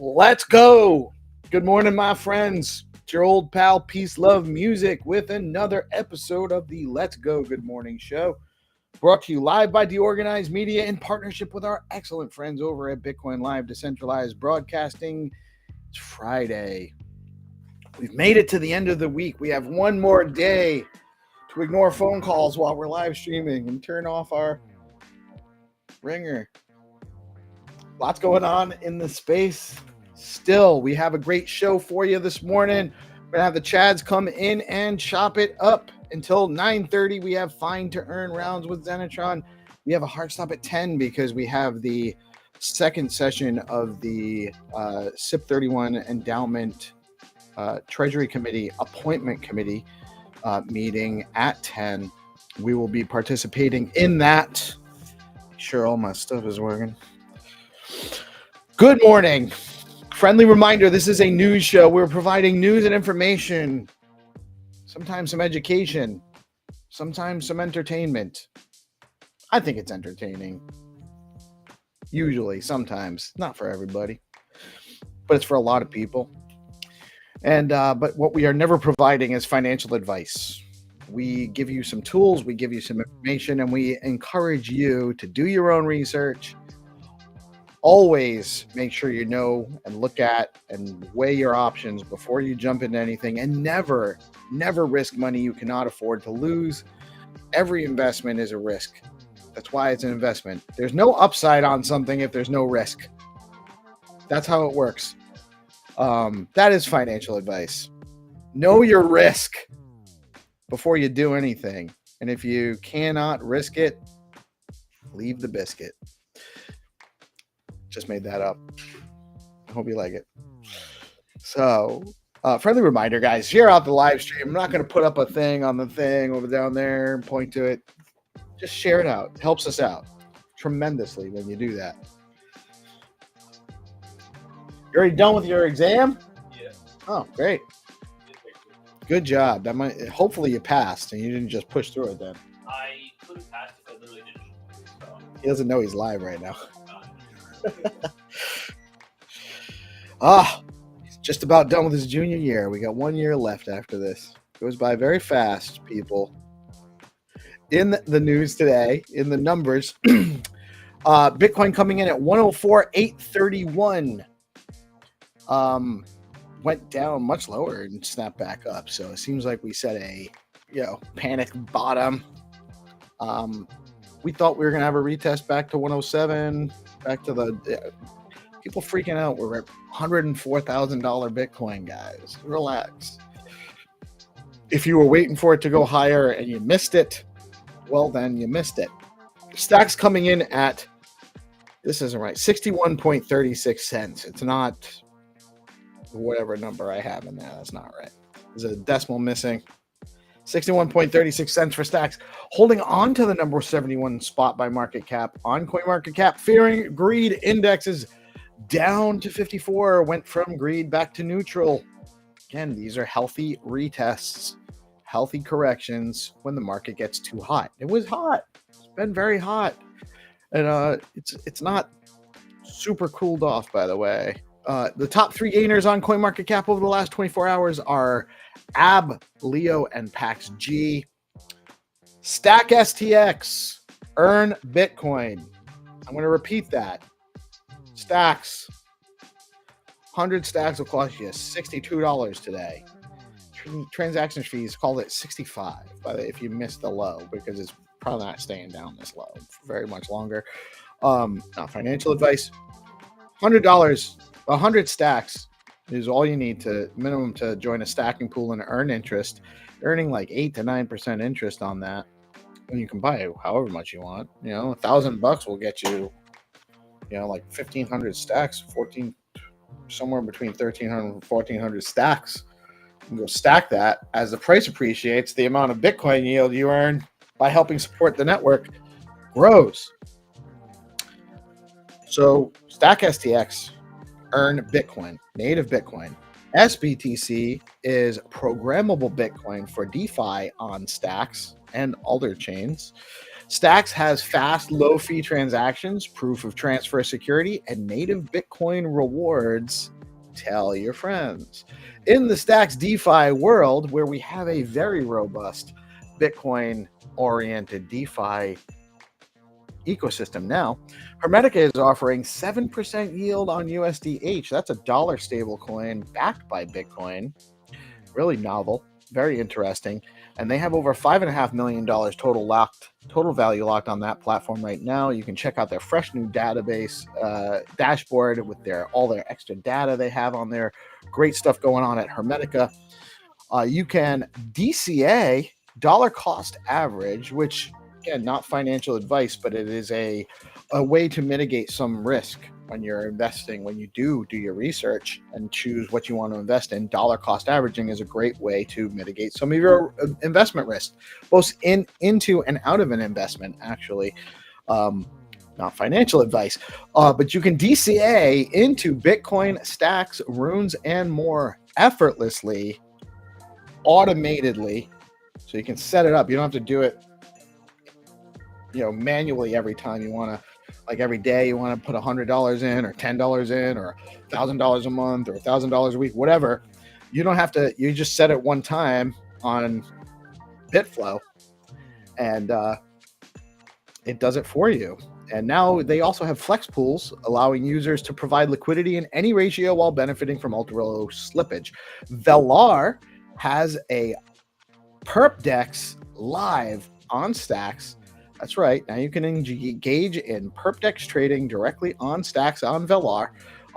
Let's go. Good morning, my friends. It's your old pal PeaceLoveMusic with another episode of the Let's Go Good Morning Show, brought to you live by DeOrganized Media in partnership with our excellent friends over at BitcoinLive, Decentralized Broadcasting. It's Friday. We've made it to the end of the week. We have one more day to ignore phone calls while we're live streaming and turn off our ringer. Lots going on in the space. Still, we have a great show for you this morning. We're going to have the Chads come in and chop it up until 9:30. We have Find2Earn rounds with Xenitron. We have a hard stop at 10 because we have the second session of the SIP 31 Endowment Treasury Committee Appointment Committee meeting at 10. We will be participating in that. Make sure all my stuff is working. Good morning. Friendly reminder, this is a news show. We're providing news and information, sometimes some education, sometimes some entertainment. I think it's entertaining. Usually, sometimes. Not for everybody, but it's for a lot of people. And but what we are never providing is financial advice. We give you some tools, we give you some information, and we encourage you to do your own research. Always make sure you know and look at and weigh your options before you jump into anything, and never risk money you cannot afford to lose. Every investment is a risk. That's why it's an investment. There's no upside on something if there's no risk. That's how it works. That is financial advice. Know your risk before you do anything. And if you cannot risk it, leave the biscuit. Just made that up. I hope you like it. So, friendly reminder, guys, share out the live stream. I'm not going to put up a thing on the thing over down there and point to it. Just share it out. It helps us out tremendously when you do that. You already done with your exam? Yeah. Oh, great. Good job. That might hopefully you passed and you didn't just push through it then. I could have passed if I literally didn't. So. He doesn't know he's live right now. He's just about done with his junior year. We got 1 year left after this. Goes by very fast, people. In the news today, in the numbers, Bitcoin coming in at 104,831. Went down much lower and snapped back up. So it seems like we set a panic bottom. We thought we were gonna have a retest back to 107. Back to the people freaking out. We're at $104,000 Bitcoin, guys. Relax. If you were waiting for it to go higher and you missed it, well, then you missed it. Stocks coming in at, this isn't right, 61.36 cents. It's not whatever number I have in there. That's not right. There's a decimal missing. 61.36 cents for Stacks, holding on to the number 71 spot by market cap on CoinMarketCap. Fearing greed indexes down to 54, went from greed back to neutral. Again, these are healthy retests, healthy corrections when the market gets too hot. It was hot. It's been very hot. And it's not super cooled off, by the way. The top three gainers on CoinMarketCap over the last 24 hours are AB, Leo, and Pax G. Stack STX, earn Bitcoin. I'm going to repeat that. Stacks. 100 stacks will cost you $62 today. Transaction fees, call it 65 if you missed the low, because it's probably not staying down this low for very much longer. Not financial advice. $100, 100 stacks is all you need to minimum to join a stacking pool and earn interest, earning like 8 to 9% interest on that. And you can buy however much you want. You know, $1,000 will get you, like 1,500 stacks, somewhere between 1,300 and 1,400 stacks. You can go stack that. As the price appreciates, the amount of Bitcoin yield you earn by helping support the network grows. So stack STX, earn Bitcoin, native Bitcoin. SBTC is programmable Bitcoin for DeFi on Stacks and other chains. Stacks has fast, low-fee transactions, proof of transfer security, and native Bitcoin rewards. Tell your friends. In the Stacks DeFi world, where we have a very robust Bitcoin-oriented DeFi ecosystem now, Hermetica is offering 7% yield on USDH. That's a dollar stable coin backed by Bitcoin. Really novel, very interesting. And they have over $5.5 million total value locked on that platform right now. You can check out their fresh new database dashboard with all their extra data they have on there. Great stuff going on at Hermetica. You can DCA, dollar cost average, which again, not financial advice, but it is a way to mitigate some risk when you're investing. When you do your research and choose what you want to invest in, dollar cost averaging is a great way to mitigate some of your investment risk, both into and out of an investment, actually. Not financial advice, but you can DCA into Bitcoin, stacks, runes, and more effortlessly, automatedly. So you can set it up. You don't have to do it manually every time you want to, like every day you want to put $100 in or $10 in or $1,000 a month or $1,000 a week, whatever. You don't have to, you just set it one time on BitFlow and it does it for you. And now they also have flex pools, allowing users to provide liquidity in any ratio while benefiting from ultra low slippage. Velar has a perp dex live on Stacks. That's right. Now you can engage in perpdex trading directly on Stacks on Velar.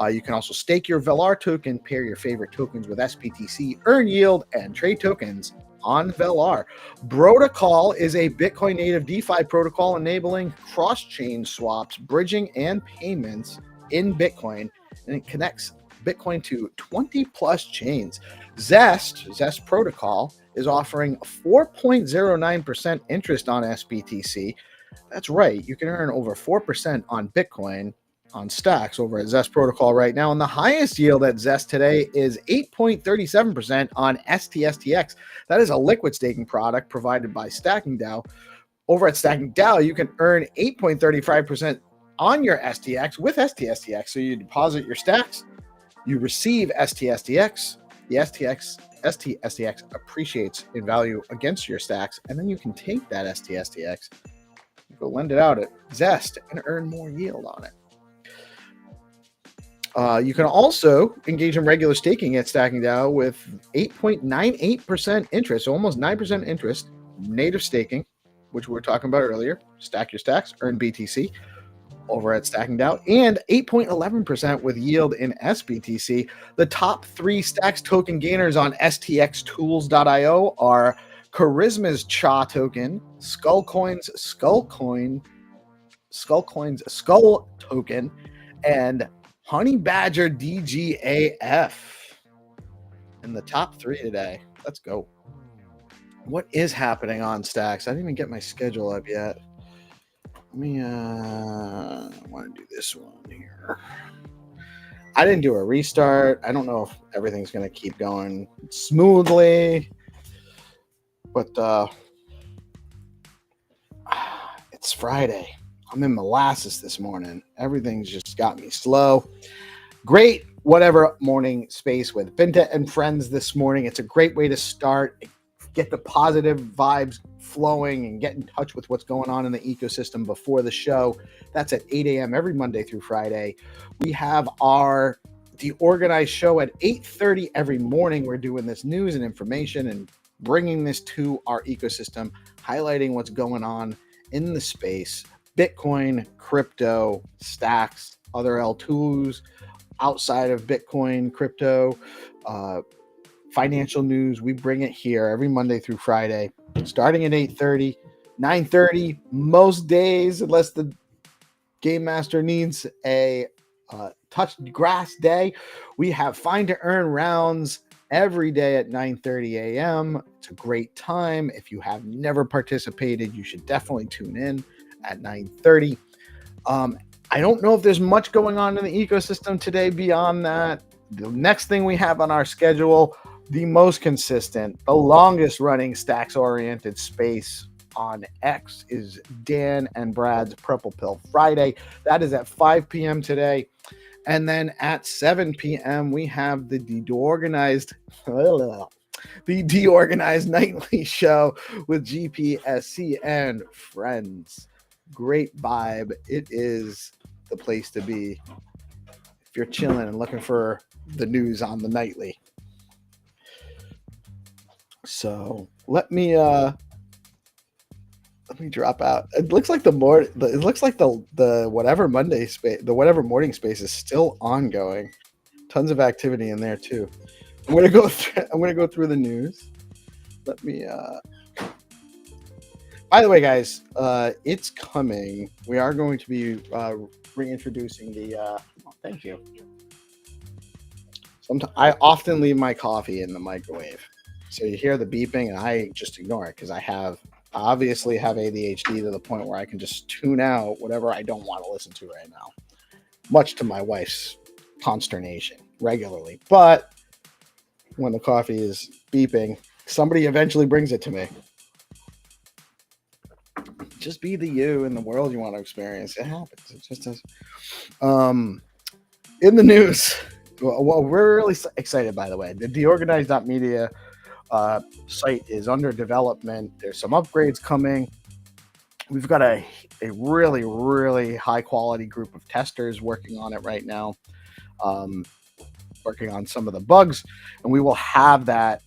You can also stake your Velar token, pair your favorite tokens with SBTC, earn yield, and trade tokens on Velar. Protocol is a Bitcoin native DeFi protocol enabling cross-chain swaps, bridging, and payments in Bitcoin, and it connects Bitcoin to 20 plus chains. Zest Protocol is offering 4.09% interest on SBTC. That's right. You can earn over 4% on Bitcoin on Stacks over at Zest Protocol right now. And the highest yield at Zest today is 8.37% on STSTX. That is a liquid staking product provided by StackingDAO. Over at StackingDAO, you can earn 8.35% on your STX with STSTX. So you deposit your stacks, you receive STSTX. The STSTX appreciates in value against your stacks, and then you can take that STSTX, go lend it out at Zest, and earn more yield on it. You can also engage in regular staking at StackingDAO with 8.98% interest, so almost 9% interest, native staking, which we were talking about earlier. Stack your stacks, earn BTC over at StackingDAO, and 8.11% with yield in SBTC. The top three Stacks token gainers on stxtools.io are Charisma's Cha token, Skullcoin's Skull token, and Honey Badger DGAF. In the top three today. Let's go. What is happening on Stacks? I didn't even get my schedule up yet. Let me I want to do this one here. I didn't do a restart. I don't know if everything's going to keep going smoothly, but it's Friday. I'm in molasses this morning. Everything's just got me slow. Great whatever morning space with Find2Earn and Friends this morning. It's a great way to start, get the positive vibes flowing and get in touch with what's going on in the ecosystem before the show. That's at 8 a.m. every Monday through Friday. We have our DeOrganized show at 8:30 every morning. We're doing this news and information and bringing this to our ecosystem, highlighting what's going on in the space, Bitcoin, crypto, stacks, other L2s, outside of Bitcoin, crypto, financial news. We bring it here every Monday through Friday, starting at 8:30, 9:30 most days, unless the game master needs a touched grass day. We have Find2Earn rounds every day at 9:30 a.m. It's a great time. If you have never participated, you should definitely tune in at 9:30. I don't know if there's much going on in the ecosystem today beyond that. The next thing we have on our schedule, the most consistent, the longest running stacks-oriented space on X, is Dan and Brad's Purple Pill Friday. That is at 5 p.m. today. And then at 7 p.m., we have the DeOrganized nightly show with GPSC and Friends. Great vibe. It is the place to be if you're chilling and looking for the news on the nightly. So let me drop out. It looks like the whatever Monday space, the whatever morning space is still ongoing. Tons of activity in there too. I'm gonna go through the news. Let me by the way, guys, it's coming. We are going to be reintroducing the thank you. Sometimes I often leave my coffee in the microwave. So you hear the beeping and I just ignore it because I obviously have ADHD to the point where I can just tune out whatever I don't want to listen to right now, much to my wife's consternation regularly. But when the coffee is beeping, somebody eventually brings it to me. Just be the you in the world you want to experience. It happens. It just does. In the news, well, we're really excited, by the way. The DeOrganized.media site is under development. There's some upgrades coming. We've got a really, really high quality group of testers working on it right now, working on some of the bugs, and we will have that.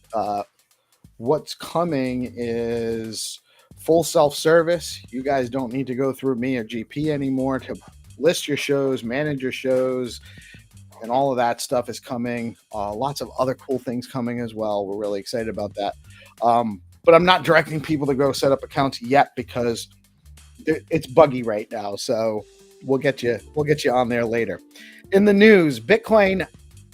What's coming is full self-service. You guys don't need to go through me or GP anymore to list your shows, manage your shows, and all of that stuff is coming. Lots of other cool things coming as well. We're really excited about that. But I'm not directing people to go set up accounts yet because it's buggy right now. So we'll get you on there later. In the news, Bitcoin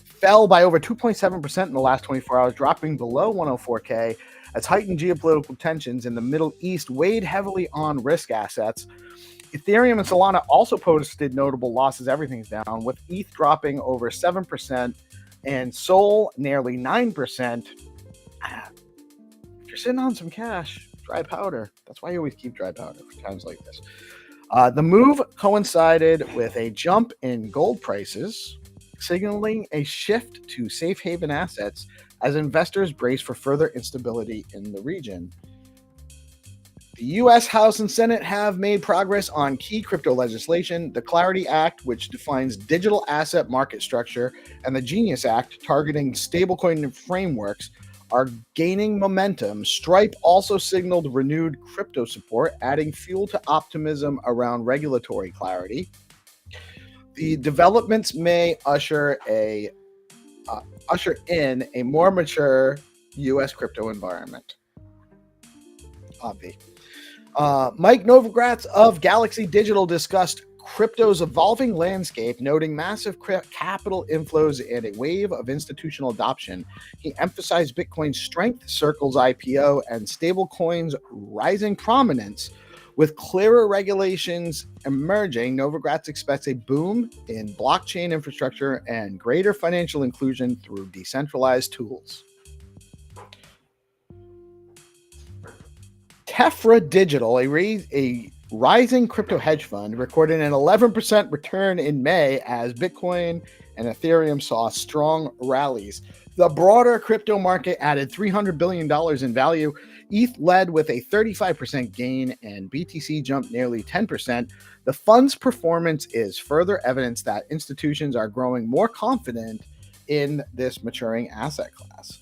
fell by over 2.7% in the last 24 hours, dropping below 104K as heightened geopolitical tensions in the Middle East weighed heavily on risk assets. Ethereum and Solana also posted notable losses. Everything's down, with ETH dropping over 7% and Sol nearly 9%. If you're sitting on some cash, dry powder. That's why you always keep dry powder for times like this. The move coincided with a jump in gold prices, signaling a shift to safe haven assets as investors brace for further instability in the region. The U.S. House and Senate have made progress on key crypto legislation. The Clarity Act, which defines digital asset market structure, and the Genius Act, targeting stablecoin frameworks, are gaining momentum. Stripe also signaled renewed crypto support, adding fuel to optimism around regulatory clarity. The developments may usher in a more mature U.S. crypto environment. Mike Novogratz of Galaxy Digital discussed crypto's evolving landscape, noting massive capital inflows and a wave of institutional adoption. He emphasized Bitcoin's strength, Circle's IPO, and stablecoins' rising prominence. With clearer regulations emerging, Novogratz expects a boom in blockchain infrastructure and greater financial inclusion through decentralized tools. Tefra Digital, a rising crypto hedge fund, recorded an 11% return in May as Bitcoin and Ethereum saw strong rallies. The broader crypto market added $300 billion in value. ETH led with a 35% gain, and BTC jumped nearly 10%. The fund's performance is further evidence that institutions are growing more confident in this maturing asset class.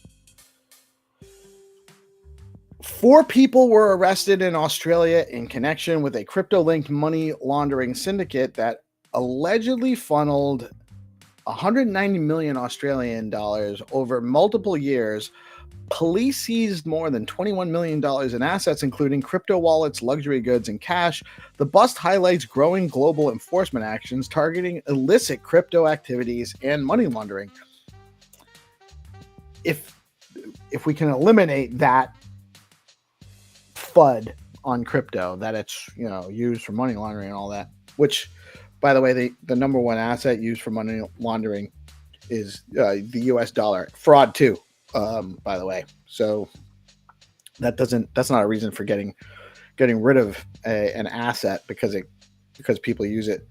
4 people were arrested in Australia in connection with a crypto-linked money laundering syndicate that allegedly funneled 190 million Australian dollars over multiple years. Police seized more than $21 million in assets, including crypto wallets, luxury goods, and cash. The bust highlights growing global enforcement actions targeting illicit crypto activities and money laundering. If we can eliminate that FUD on crypto, that it's used for money laundering and all that, which, by the way, the number one asset used for money laundering is the US dollar. Fraud too, by the way. So that's not a reason for getting rid of an asset because people use it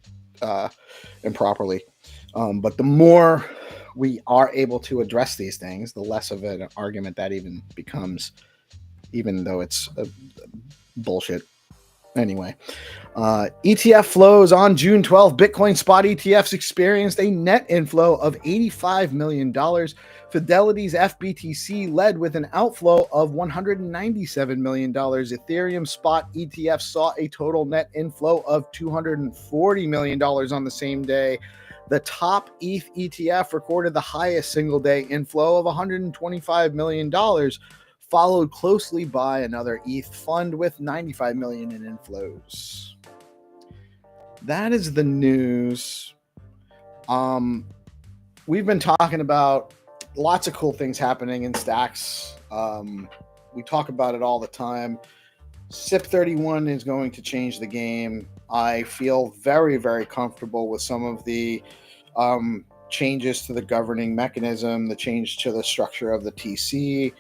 improperly. But the more we are able to address these things, the less of an argument that even becomes, even though it's bullshit. Anyway, ETF flows on June 12th. Bitcoin spot ETFs experienced a net inflow of $85 million. Fidelity's FBTC led with an outflow of $197 million. Ethereum spot ETFs saw a total net inflow of $240 million on the same day. The top ETH ETF recorded the highest single day inflow of $125 million, followed closely by another ETH fund with $95 million in inflows. That is the news. We've been talking about lots of cool things happening in Stacks. We talk about it all the time. SIP 31 is going to change the game. I feel very, very comfortable with some of the changes to the governing mechanism, the change to the structure of the TC,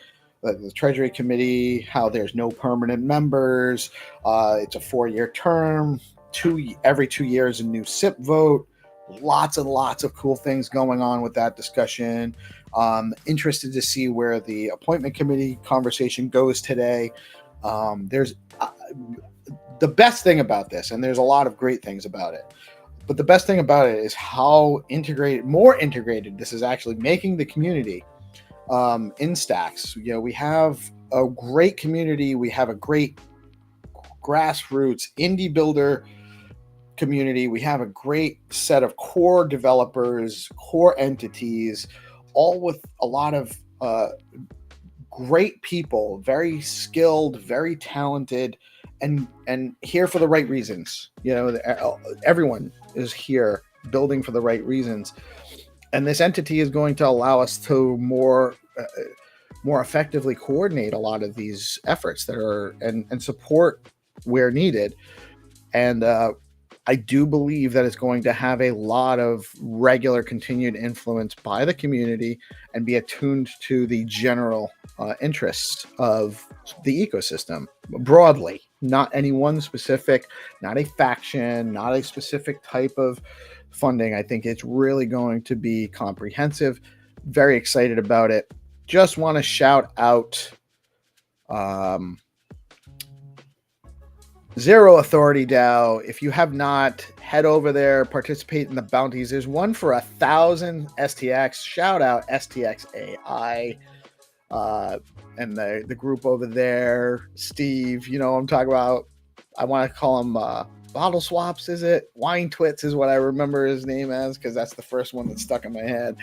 the Treasury Committee, how there's no permanent members. It's a 4-year term, every 2 years a new SIP vote. Lots and lots of cool things going on with that discussion. Interested to see where the appointment committee conversation goes today. There's the best thing about this, and there's a lot of great things about it, but the best thing about it is how more integrated this is actually making the community. In Stacks, we have a great community. We have a great grassroots indie builder community. We have a great set of core developers, core entities, all with a lot of great people, very skilled, very talented, and here for the right reasons. Everyone is here building for the right reasons. And this entity is going to allow us to more effectively coordinate a lot of these efforts that are and support where needed. And I do believe that it's going to have a lot of regular continued influence by the community and be attuned to the general interests of the ecosystem broadly, not any one specific, not a faction, not a specific type of funding. I think it's really going to be comprehensive. Very excited about it. Just want to shout out Zero Authority DAO. If you have not, head over there, participate in the bounties. There's one for 1,000 STX. Shout out STXAI and the group over there. Steve, I'm talking about. I want to call him Bottle Swaps, is it? Wine Twits is what I remember his name as, because that's the first one that stuck in my head.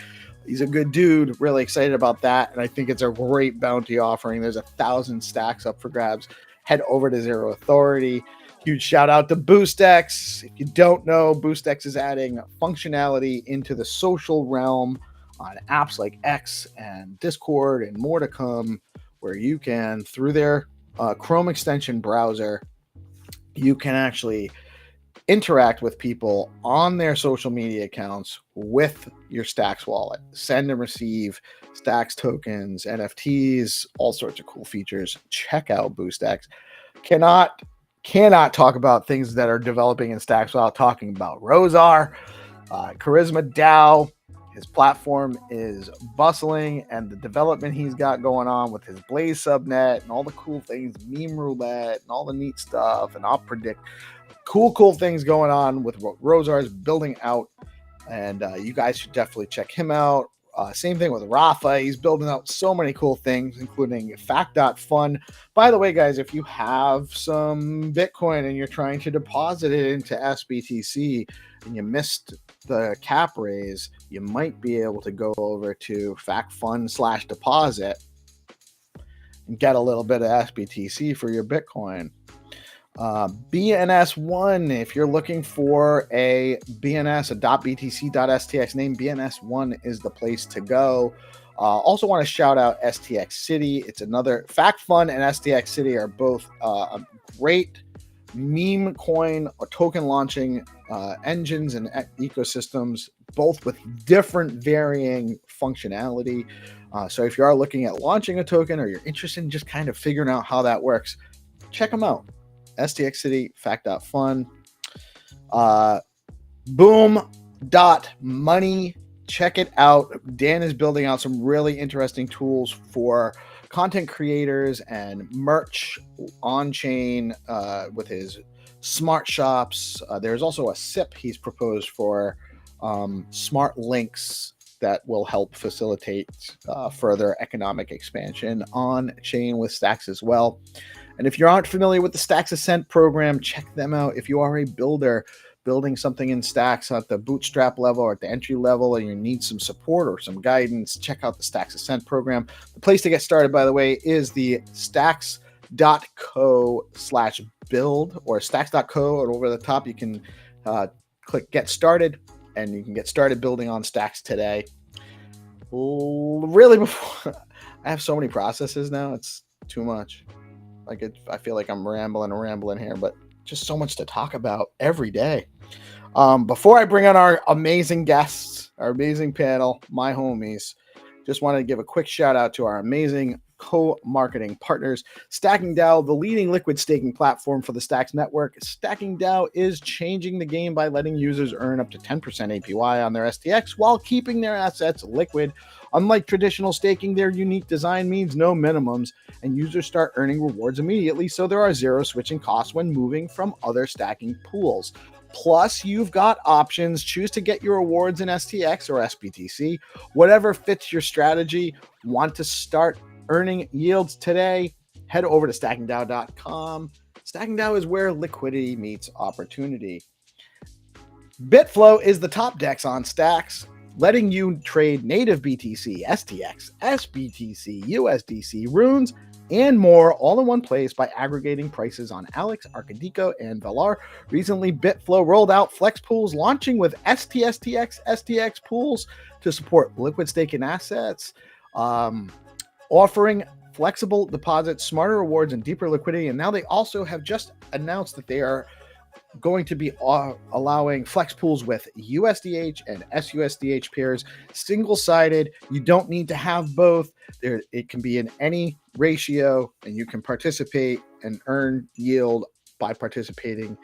He's a good dude. Really excited about that. And I think it's a great bounty offering. There's 1,000 stacks up for grabs. Head over to Zero Authority. Huge shout out to BoostX. If you don't know, BoostX is adding functionality into the social realm on apps like X and Discord and more to come, where you can, through their Chrome extension browser, you can actually interact with people on their social media accounts with your Stacks wallet. Send and receive Stacks tokens, NFTs, all sorts of cool features. Check out BoostX. Cannot talk about things that are developing in Stacks without talking about Rosar, Charisma DAO. His platform is bustling, and the development he's got going on with his Blaze subnet and all the cool things, meme roulette, and all the neat stuff, and I'll predict cool things going on with what Rosar is building out, and you guys should definitely check him out. Same thing with Rafa. He's building out so many cool things, including Fact.Fun. By the way, guys, if you have some Bitcoin and you're trying to deposit it into SBTC and you missed the cap raise, you might be able to go over to FactFun/deposit and get a little bit of SBTC for your Bitcoin. BNS1, if you're looking for a BNS, a .btc.stx name, BNS1 is the place to go. Also want to shout out STX City. It's another FactFun, and STX City are both a great meme coin or token launching engines and ecosystems, both with different varying functionality. So if you are looking at launching a token or you're interested in just kind of figuring out how that works, check them out. STX City, Fact.Fun, Boom.money. Check it out. Dan is building out some really interesting tools for content creators and merch on chain with his smart shops. There's also a SIP he's proposed for smart links that will help facilitate further economic expansion on chain with Stacks as well. And if you aren't familiar with the Stacks Ascent program, check them out. If you are a builder building something in Stacks at the bootstrap level or at the entry level and you need some support or some guidance, check out the Stacks Ascent program. The place to get started, by the way, is the stacks.co/build or stacks.co, and over the top you can click Get Started, and you can get started building on Stacks today. Really, before I have so many processes now, it's too much. I feel like I'm rambling here, but just so much to talk about every day. Before I bring on our amazing guests, our amazing panel, my homies, just wanted to give a quick shout out to our amazing co-marketing partners. Stacking DAO, the leading liquid staking platform for the Stacks network. Stacking DAO is changing the game by letting users earn up to 10% APY on their STX while keeping their assets liquid. Unlike traditional staking, their unique design means no minimums, and users start earning rewards immediately, so there are zero switching costs when moving from other stacking pools. Plus, you've got options. Choose to get your rewards in STX or SBTC, whatever fits your strategy. Want to start earning yields today? Head over to stackingdao.com. Stacking DAO is where liquidity meets opportunity. Bitflow is the top DEX on Stacks, letting you trade native BTC, STX, SBTC, USDC, runes, and more all in one place by aggregating prices on Alex, Arcadico, and Valar. Recently, Bitflow rolled out flex pools, launching with STSTX, STX pools to support liquid staking assets, offering flexible deposits, smarter rewards, and deeper liquidity. And now they also have just announced that they are going to be allowing flex pools with USDH and SUSDH pairs, single-sided. You don't need to have both. It can be in any ratio, and you can participate and earn yield by participating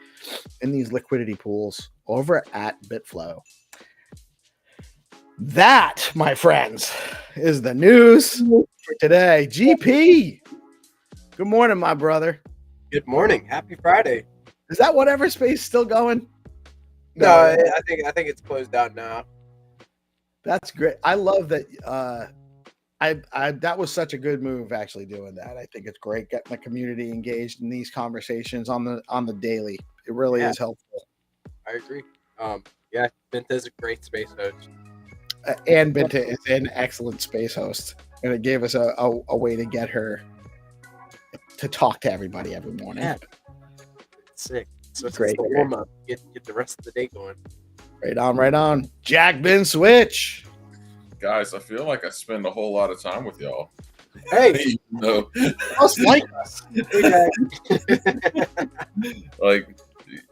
in these liquidity pools over at Bitflow. That, my friends, is the news for today. GP, good morning, my brother. Good morning. Happy Friday. Is that whatever space still going? No, I think it's closed out now. That's great. I love that. That was such a good move, actually doing that. I think it's great getting the community engaged in these conversations on the daily. It really is helpful. I agree. Yeah, Binta is a great space host. And Binta is an excellent space host, and it gave us a way to get her to talk to everybody every morning. Yeah. Sick. So it's Great. just a warm up. Get the rest of the day going. Right on, right on. Jack Ben Switch. Guys, I feel like I spend a whole lot of time with y'all. Hey, No, Just like us.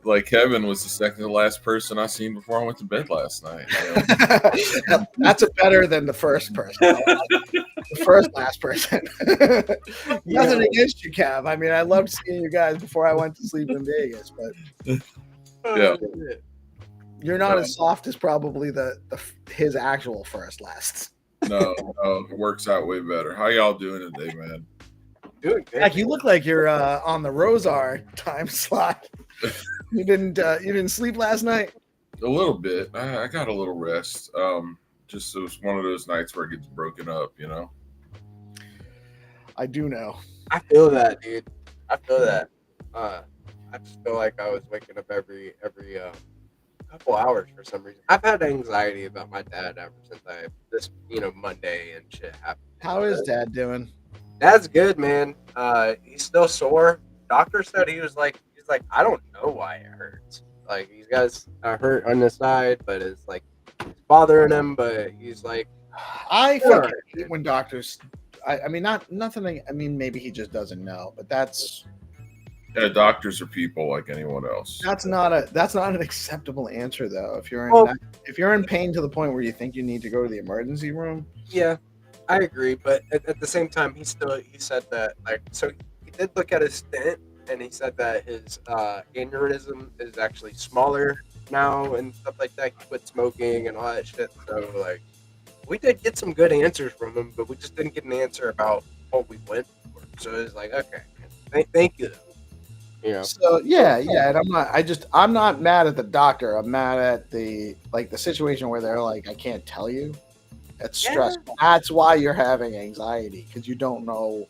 like Kevin was the second to last person I seen before I went to bed last night. That's better than the first person. The first last person. Nothing against you, Kev. I mean, I loved seeing you guys before I went to sleep in Vegas, but Yeah. you're not as soft as probably his actual first last. No, it works out way better. How y'all doing today, man? doing good. Jack, you look like you're on the Rosar time slot. You didn't sleep last night? A little bit. I got a little rest. Just it was one of those nights where it gets broken up, you know. I do know. I feel that, dude. I feel that. I just feel like I was waking up every couple hours for some reason. I've had anxiety about my dad ever since this Monday and shit happened. How is Dad doing? Dad's good, man. He's still sore. Doctor said he's like, I don't know why it hurts. Like he's got a hurt on the side, but it's like it's bothering him. But he's like, I fucking hate when doctors. I mean, nothing. I mean, maybe he just doesn't know, but that's Doctors are people like anyone else. that's not an acceptable answer though. If you're in pain to the point where you think you need to go to the emergency room, yeah, I agree. But at the same time, he said that so he did look at his stent. And he said that his aneurysm is actually smaller now and stuff like that. He quit smoking and all that shit. So, like, we did get some good answers from him, but we just didn't get an answer about what we went for. So it's like, okay, thank you. You know. So yeah, and I'm not mad at the doctor. I'm mad at the situation where they're like, I can't tell you. That's stressful. That's why you're having anxiety because you don't know.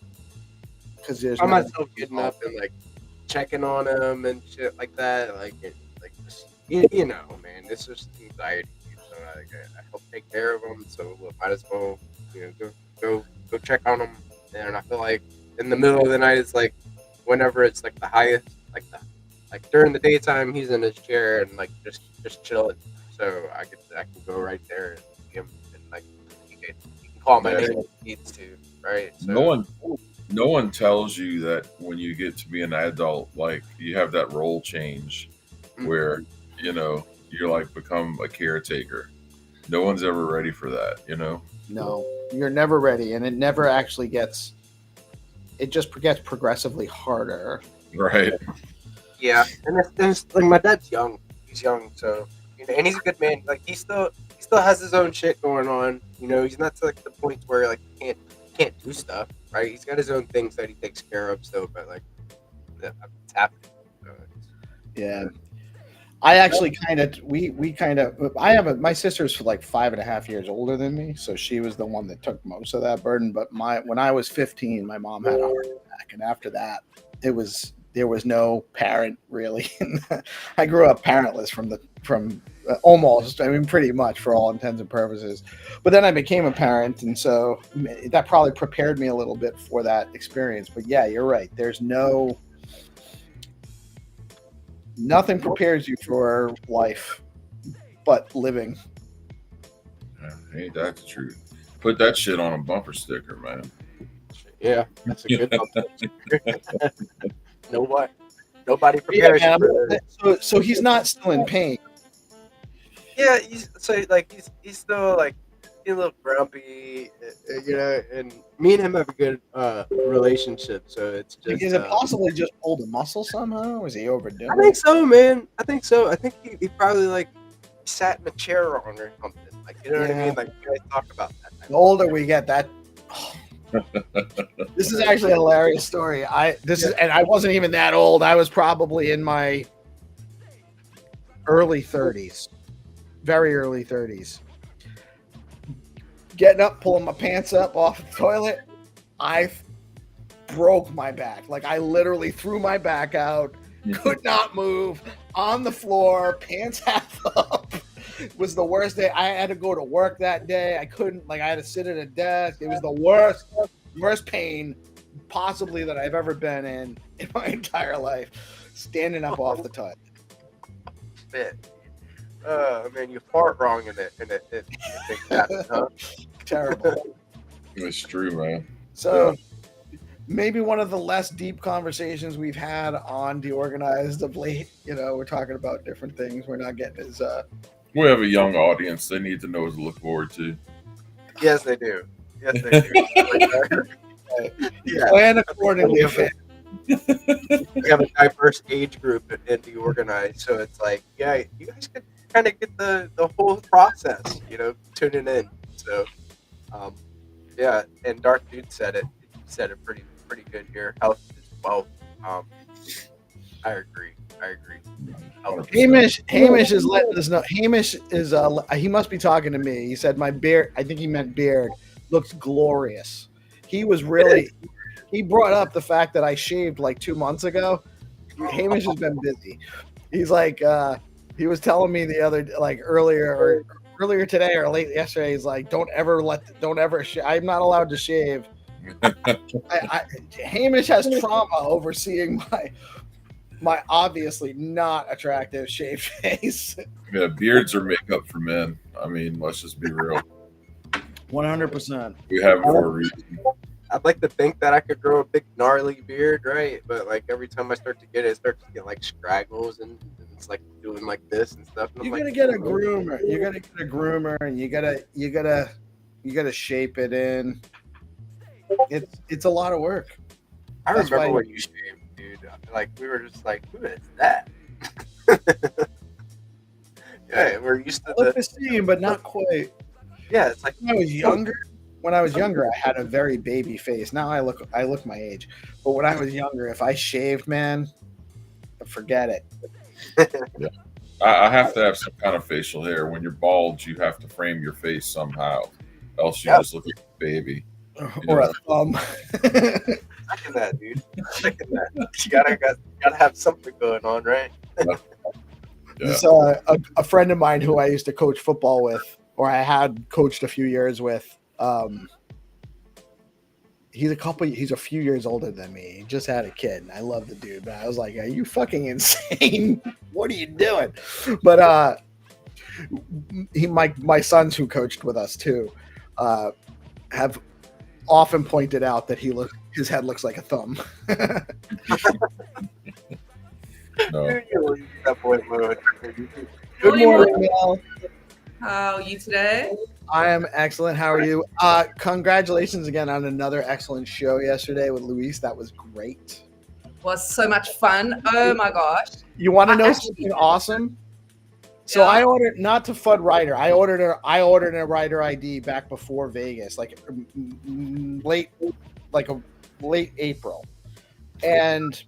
Because there's myself getting up and like checking on him and shit like that, you know, man, it's just anxiety. So I help take care of him, so we might as well, go check on him. And I feel like in the middle of the night, it's like whenever it's like the highest, like during the daytime, he's in his chair and like just chilling. So I can go right there and see him and like he can call my name if he needs to, right? So, No one tells you that when you get to be an adult, like you have that role change where, you're like become a caretaker. No one's ever ready for that, No, you're never ready. And it never actually it just gets progressively harder. Right. Yeah. And it's like my dad's young. He's young. So, and he's a good man. Like he still has his own shit going on. He's not to like the point where like he can't do stuff. Right, he's got his own things that he takes care of still, but like it's happening. Yeah, I actually my sister's like 5.5 years older than me, so she was the one that took most of that burden. But when I was 15, my mom had a heart attack, and after that, there was no parent really. I grew up parentless from almost, I mean, pretty much for all intents and purposes. But then I became a parent, and so that probably prepared me a little bit for that experience. But yeah, you're right. There's nothing prepares you for life but living. Yeah, ain't that the truth? Put that shit on a bumper sticker, man. Yeah, that's a good bumper sticker. Nobody prepares you for so he's not still in pain. Yeah, he's still like a little grumpy, and me and him have a good relationship. So it's just. Is it possibly just pulled a muscle somehow? Is he overdoing? I think so, man. I think so. I think he probably like sat in a chair on or something. Like what I mean? Like you guys talk about that. The older we get, that. This is actually a hilarious story. And I wasn't even that old. I was probably in my early 30s. Very early 30s. Getting up, pulling my pants up off the toilet, I broke my back. Like I literally threw my back out, could not move, on the floor, pants half up. It was the worst day. I had to go to work that day. I couldn't, I had to sit at a desk. It was the worst pain possibly that I've ever been in my entire life. Standing up off the toilet. spit. Man, you fart wrong in it makes happen, huh? Terrible. It's true, man. So maybe one of the less deep conversations we've had on DeOrganized of late. You know, we're talking about different things. We're not getting as We have a young audience. They need to know what to look forward to. Yes, they do. Yes, they do. Yeah. plan accordingly. We have a diverse age group in DeOrganized, so it's like, yeah, you guys could kind of get the whole process, you know, tuning in. So, yeah, and Dark Dude said it pretty good here. Health is wealth. I agree. Hamish is letting us know. Hamish is he must be talking to me. He said my beard, I think he meant beard, looks glorious. He was really he brought up the fact that I shaved like 2 months ago. Hamish has been busy. He's like he was telling me the other earlier today or late yesterday, he's like, don't ever I'm not allowed to shave. Hamish has trauma overseeing my obviously not attractive shaved face. Yeah, beards are makeup for men. I mean, let's just be real. 100%. We have it for a reason. I'd like to think that I could grow a big gnarly beard, right? But like every time I start to get it, it starts to get like scraggles and it's like doing like this and stuff. And You're gonna get a groomer. You're gonna get a groomer, and you gotta shape it in. It's a lot of work. I That's remember why- when you shaved, dude. Like we were just like, who is that? Yeah, we're used to Look the. the same, but not quite. Yeah, it's like When I was younger, I had a very baby face. Now I look my age. But when I was younger, if I shaved, man, forget it. I have to have some kind of facial hair. When you're bald, you have to frame your face somehow. Else you just look like a baby. Or a thumb. second that, dude. Second that. You gotta have something going on, right? Yeah. This, a friend of mine who I used to coach football with, or I had coached a few years with, he's a few years older than me. He just had a kid, and I love the dude. But I was like, "Are you fucking insane? What are you doing?" But my sons who coached with us too, have often pointed out that his head looks like a thumb. No. That boy mode. Good morning, Mel. How are you today? I am excellent. How are you? Congratulations again on another excellent show yesterday with Luis. That was great. Was so much fun. Oh my gosh. You want to know Actually- something awesome? So Yeah. I ordered not to FUD Rider. I ordered a Rider ID back before Vegas, like late April, and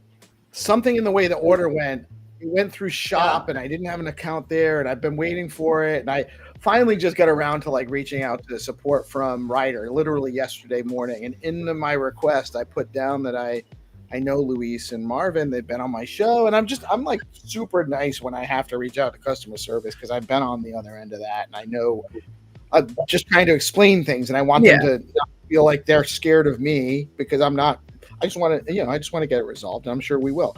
something in the way the order went. It went through shop, and I didn't have an account there, and I've been waiting for it, and I finally just got around to like reaching out to support from Rider literally yesterday morning. And in my request, I put down that I know Luis and Marvin. They've been on my show, and I'm like super nice when I have to reach out to customer service because I've been on the other end of that, and I know I'm just trying to explain things, and I want them to not feel like they're scared of me because I'm not. I just want to get it resolved, and I'm sure we will.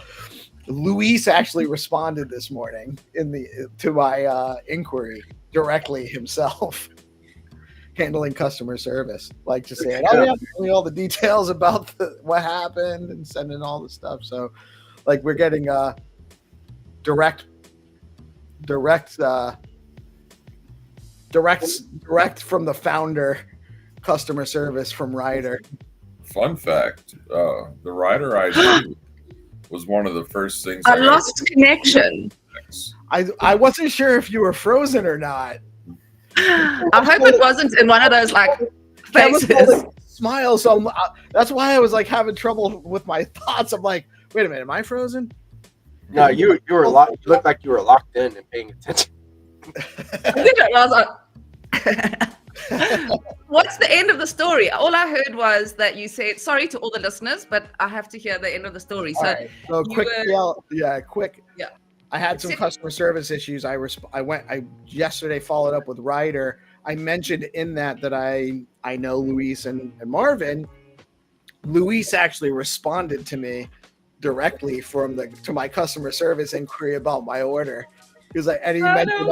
Luis actually responded this morning to my inquiry directly himself, handling customer service, like just saying, "Oh yeah, tell me all the details about what happened," and sending all the stuff. So, like, we're getting direct from the founder customer service from Ryder. Fun fact: the Rider ID was one of the first things I got lost connection. fixed. I wasn't sure if you were frozen or not. I hope it wasn't in one of those like faces. Smile. So that's why I was like having trouble with my thoughts. I'm like, wait a minute, am I frozen? No, you were locked. You looked like you were locked in and paying attention. I was like, what's the end of the story? All I heard was that you said sorry to all the listeners, but I have to hear the end of the story. So, All right. So quick, quick. Yeah. I had some customer service issues. I yesterday followed up with Ryder. I mentioned in that I know Luis and Marvin. Luis actually responded to me directly to my customer service inquiry about my order. Because and he mentioned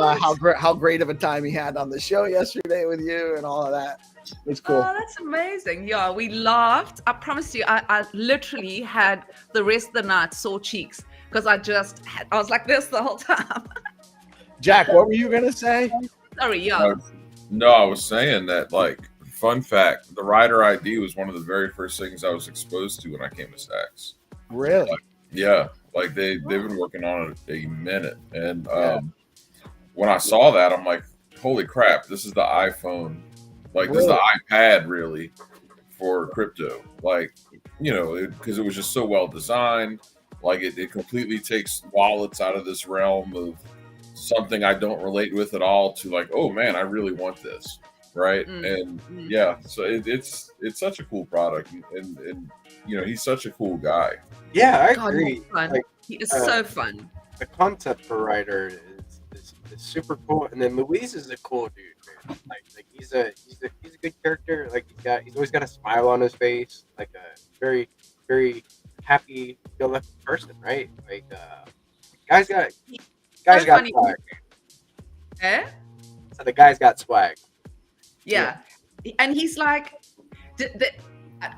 how great of a time he had on the show yesterday with you and all of that. It's cool. Oh, that's amazing. Yeah, we laughed. I promise you, I literally had the rest of the night sore cheeks because I was like this the whole time. Jack, what were you going to say? Sorry, yeah. No, I was saying that, like, fun fact, the Rider ID was one of the very first things I was exposed to when I came to Stacks. Really? Yeah. Like, they've been working on it a minute. And when I saw that, I'm like, holy crap, this is the iPhone. Like, this is the iPad, really, for crypto. Like, you know, because it was just so well designed. Like, it completely takes wallets out of this realm of something I don't relate with at all to, like, oh, man, I really want this. Right. And yeah, so it's such a cool product. And you know, he's such a cool guy. Yeah, I God, agree. Like, he is so fun. The concept for Ryder is super cool, and then Luis is a cool dude, man. Like he's a good character. Like he's always got a smile on his face, like a very very happy go lucky person, right? Like guy's got swag. Eh? So the guy's got swag. Yeah. And he's like,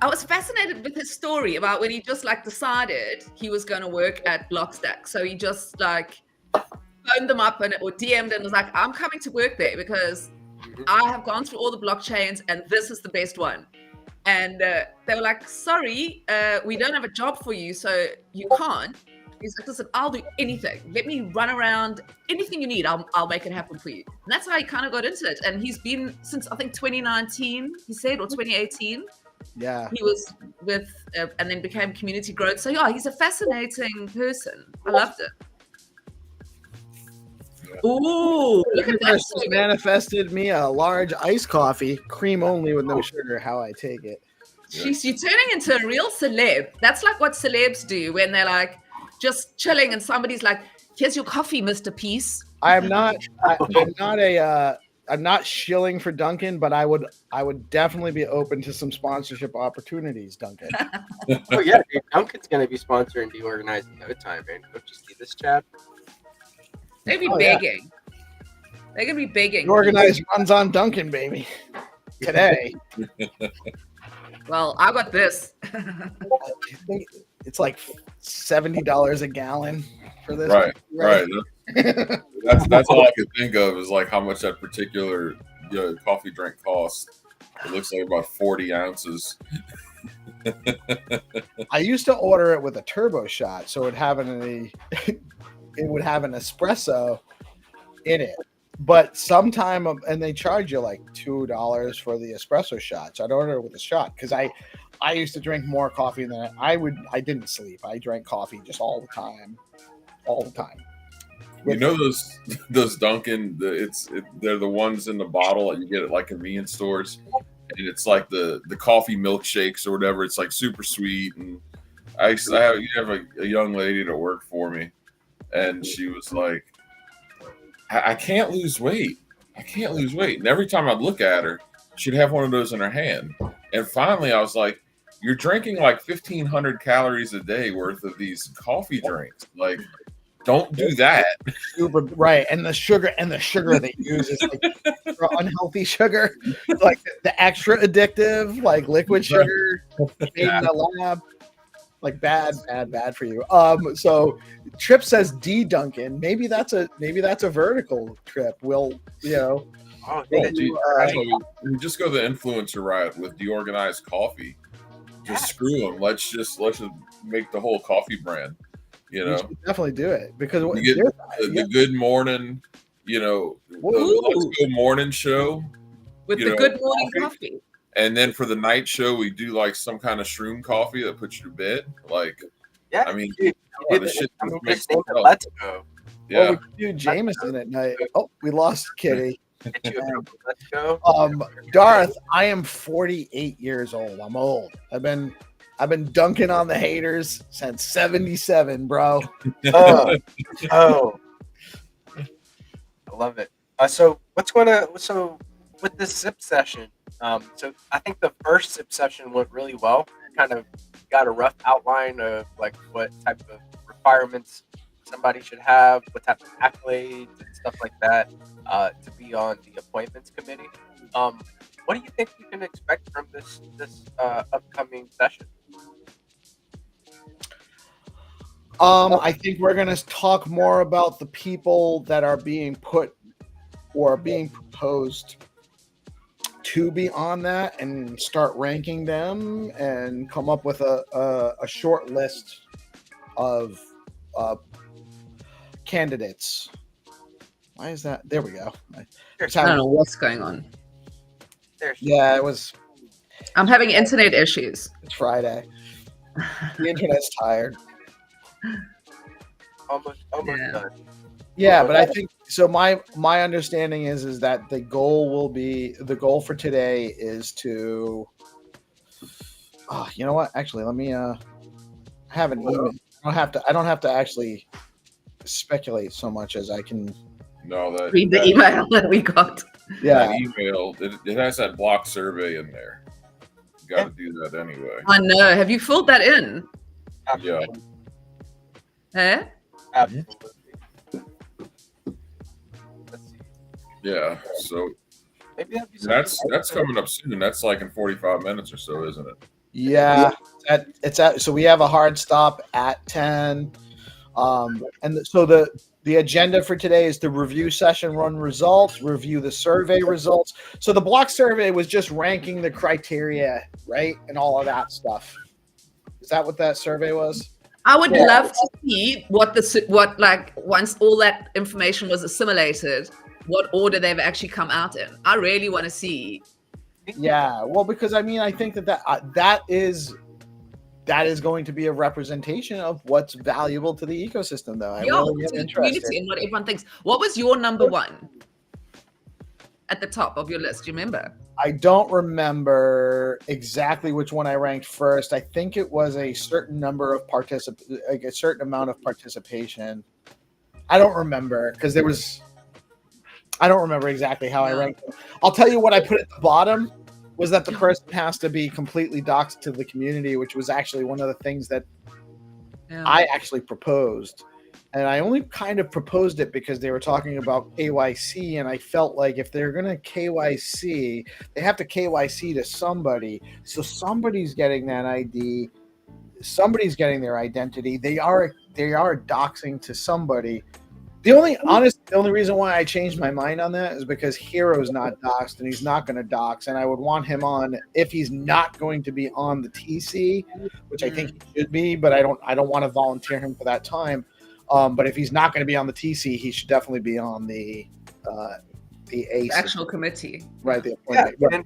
I was fascinated with his story about when he just like decided he was going to work at Blockstack. So he just like phoned them up or DM'd and was like, I'm coming to work there because I have gone through all the blockchains and this is the best one. And they were like, sorry, we don't have a job for you, so you can't. He's like, listen, I'll do anything. Let me run around. Anything you need, I'll make it happen for you. And that's how he kind of got into it. And he's been since, I think, 2019, he said, or 2018. Yeah. He was with, and then became community growth. So yeah, he's a fascinating person. I loved it. Ooh, look at that. Manifested me a large iced coffee, cream only with no sugar. How I take it. Jeez, you're turning into a real celeb. That's like what celebs do when they're like just chilling and somebody's like, here's your coffee, Mr. Peace. I'm not shilling for Duncan, but I would definitely be open to some sponsorship opportunities, Duncan. Oh yeah, dude, Duncan's gonna be sponsoring DeOrganized in no time, man. Don't you see this, Chad? They'd be begging. Yeah. They're gonna be begging. DeOrganized runs on Duncan, baby. Today. Well, I got this. It's like $70 a gallon for this. Right. That's all I could think of is like how much that particular coffee drink costs. It looks like about 40 ounces. I used to order it with a turbo shot, so it would have an espresso in it. But sometime, and they charge you like $2 for the espresso shot. So I'd order it with a shot because I used to drink more coffee than I didn't sleep. I drank coffee just all the time. You know those Dunkin', they're the ones in the bottle that you get at like convenience stores, and it's like the coffee milkshakes or whatever. It's like super sweet. And I have a young lady that worked for me, and she was like, I can't lose weight. And every time I'd look at her, she'd have one of those in her hand. And finally, I was like, you're drinking like 1,500 calories a day worth of these coffee drinks. Like, don't do that. Right. And the sugar they use is like unhealthy sugar, like the extra addictive, like liquid sugar made in the lab. Like bad for you. So Trip says D Duncan. Maybe that's a vertical Trip. We'll we just go the influencer route with DeOrganized coffee. Just screw them. Let's just make the whole coffee brand. You know, definitely do it because you get the Good Morning. You know, the Let's Go Morning show with the Good Morning coffee. And then for the night show, we do like some kind of shroom coffee that puts you to bed. Like, yeah, I mean, Let's Go. Yeah, well, we do Jameson at night. Oh, we lost Kitty. Let's Go. Darth, I am 48 years old. I'm old. I've been dunking on the haters since 77, bro. Oh, I love it. So with this zip session? So I think the first zip session went really well. Kind of got a rough outline of like what type of requirements somebody should have, what type of accolades and stuff like that, to be on the appointments committee. What do you think we can expect from this upcoming session? I think we're going to talk more about the people that are being put or being proposed to be on that, and start ranking them and come up with a short list of candidates. Why is that? There we go. I don't know what's going on. Yeah, it was. I'm having internet issues. It's Friday. The internet's tired. Almost done. Yeah, but I think so. My understanding is that the goal for today is to. Oh, you know what? Actually, let me. I have an email. I don't have to actually speculate so much as I can. No, read the email that we got. Yeah, that email. It has that block survey in there. You got to do that anyway. I know. Have you filled that in? Absolutely. Yeah. Huh? Absolutely. Let's see. Yeah. So Maybe that's coming up soon. That's like in 45 minutes or so, isn't it? yeah. So we have a hard stop at 10. And so the agenda for today is to review session run results, review the survey results. So the block survey was just ranking the criteria, right? And all of that stuff. Is that what that survey was? I would love to see what once all that information was assimilated, what order they've actually come out in. I really want to see. Yeah, well, because I mean, I think that is going to be a representation of what's valuable to the ecosystem, though. To the community and what everyone thinks. What was your number one at the top of your list? Do you remember? I don't remember exactly which one I ranked first. I think it was a certain number of a certain amount of participation. I don't remember because I don't remember exactly how I ranked them. I'll tell you what I put at the bottom was that the person has to be completely doxed to the community, which was actually one of the things that I actually proposed. And I only kind of proposed it because they were talking about KYC, and I felt like if they're going to KYC, they have to KYC to somebody. So somebody's getting that ID, somebody's getting their identity. They are doxing to somebody. The only reason why I changed my mind on that is because Hero's not doxed, and he's not going to dox, and I would want him on if he's not going to be on the TC, which I think he should be, but I don't want to volunteer him for that time. But if he's not going to be on the TC, he should definitely be on the ACE. The actual committee. Right. And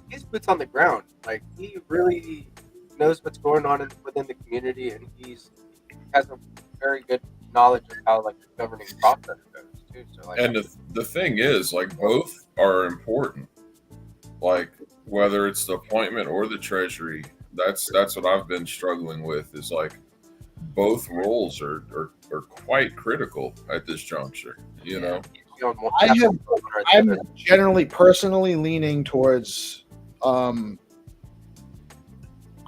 he's boots on the ground. Like, he really knows what's going on within the community, and he has a very good knowledge of how the governing process goes too. So and the thing is, both are important. Like, whether it's the appointment or the treasury, that's what I've been struggling with. Is both roles are quite critical at this juncture. You know, I'm generally personally leaning towards. I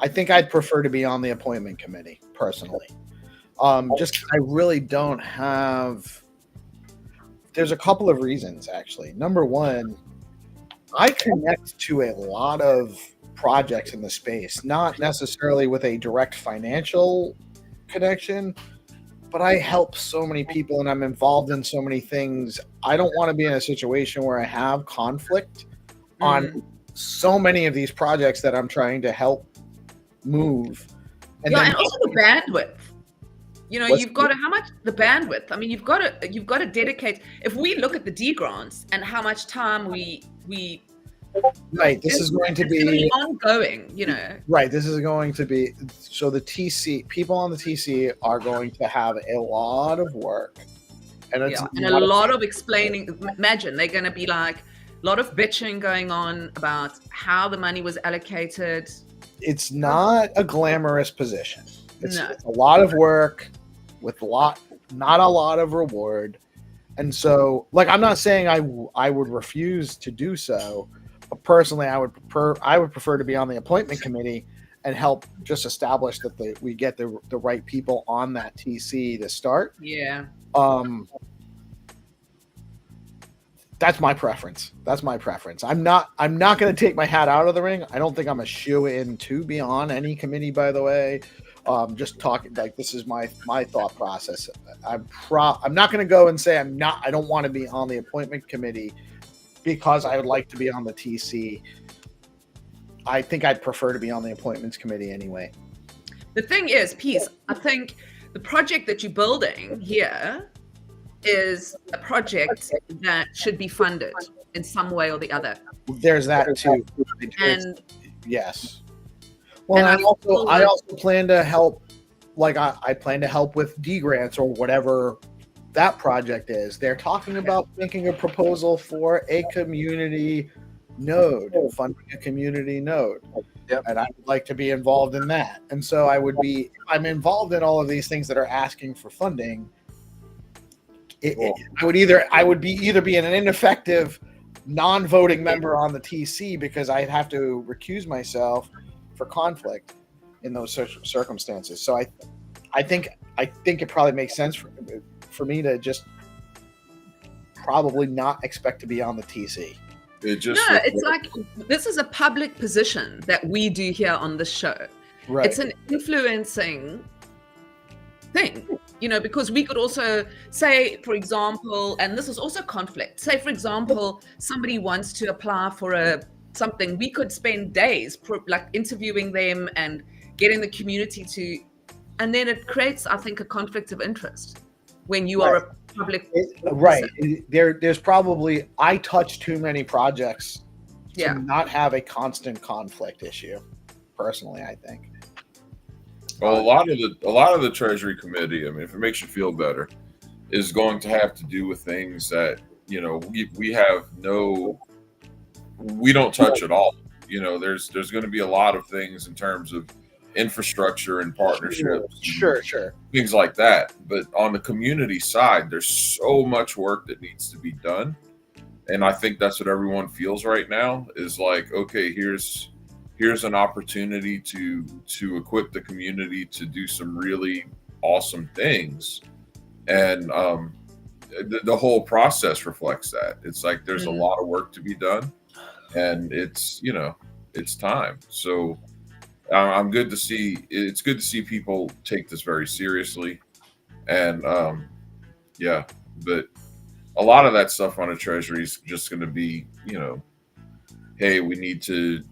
think I'd prefer to be on the appointment committee personally. Just I really don't have. There's a couple of reasons actually. Number one, I connect to a lot of projects in the space, not necessarily with a direct financial connection, but I help so many people and I'm involved in so many things. I don't want to be in a situation where I have conflict on so many of these projects that I'm trying to help move. And also the bandwidth. You know, you've got to, how much the bandwidth? I mean, you've got to dedicate. If we look at the D grants and how much time we right, this is going to be ongoing, you know. Right, this is going to be, so the TC, people on the TC are going to have a lot of work. And it's a lot of explaining. Imagine they're going to be a lot of bitching going on about how the money was allocated. It's not a glamorous position. It's a lot of work with not a lot of reward. And so, I'm not saying I would refuse to do so, but personally I would prefer to be on the appointment committee and help just establish that we get the right people on that TC to start. Yeah. That's my preference. I'm not going to take my hat out of the ring. I don't think I'm a shoe-in to be on any committee, by the way. Just talking like this is my thought process. I'm not going to go and say I don't want to be on the appointment committee because I would like to be on the TC. I think I'd prefer to be on the appointments committee anyway. The thing is, Peace, I think the project that you're building here is a project that should be funded in some way or the other. There's that too. And yes. Well, and I also plan to help, like I plan to help with D grants or whatever that project is. They're talking about making a proposal for a community node, funding a community node. Yep. And I would like to be involved in that. And so I'm involved in all of these things that are asking for funding. I would either be an ineffective non-voting member on the TC because I'd have to recuse myself for conflict in those circumstances. So I think it probably makes sense for me to just probably not expect to be on the TC. It's like this is a public position that we do here on the show. Right. It's an influencing thing, because we could also say, for example, and this is also conflict. Say, for example, somebody wants to apply for something. We could spend days like interviewing them and getting the community to, and then it creates, I think, a conflict of interest when you are a public right. There's probably I touch too many projects to not have a constant conflict issue. Personally, I think. Well, a lot of the Treasury Committee, I mean, if it makes you feel better, is going to have to do with things that we don't touch at all. There's going to be a lot of things in terms of infrastructure and partnerships, sure, things like that. But on the community side, there's so much work that needs to be done, and I think that's what everyone feels right now. Is like, okay, here's an opportunity to equip the community to do some really awesome things. And the whole process reflects that. It's like there's a lot of work to be done, and it's time. So it's good to see people take this very seriously. And but a lot of that stuff on a treasury is just going to be, hey, we need to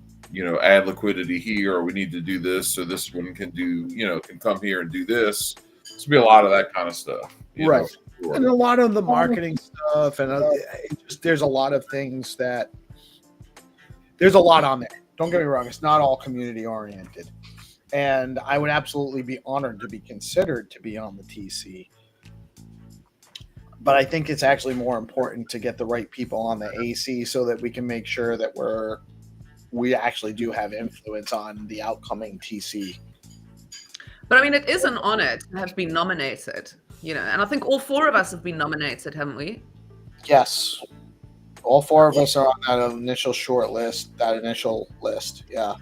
add liquidity here, or we need to do this so this one can can come here and do this. It's gonna be a lot of that kind of stuff, right? Sure. And a lot of the marketing stuff, and there's a lot of things that there's a lot on there. Don't get me wrong; it's not all community oriented, and I would absolutely be honored to be considered to be on the TC. But I think it's actually more important to get the right people on the AC so that we can make sure that we actually do have influence on the outcoming TC. But I mean, it is an honor to have been nominated, and I think all four of us have been nominated, haven't we? Yes. All four of us are on that initial list. Yeah.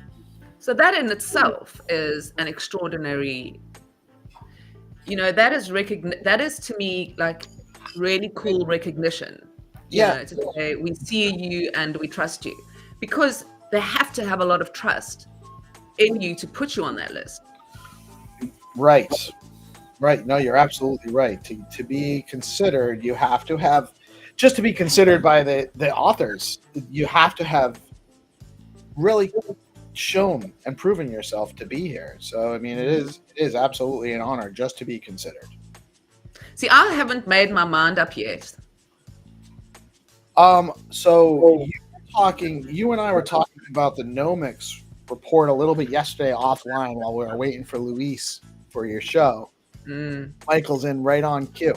So that in itself is an extraordinary, that is to me like really cool recognition. To say we see you and we trust you, because they have to have a lot of trust in you to put you on that list. Right. No, you're absolutely right. To be considered, you have to have, just to be considered by the authors, you have to have really shown and proven yourself to be here. So, I mean, it is absolutely an honor just to be considered. See, I haven't made my mind up yet. So you and I were talking about the Nomics report a little bit yesterday offline while we were waiting for Luis for your show. Michael's in right on cue.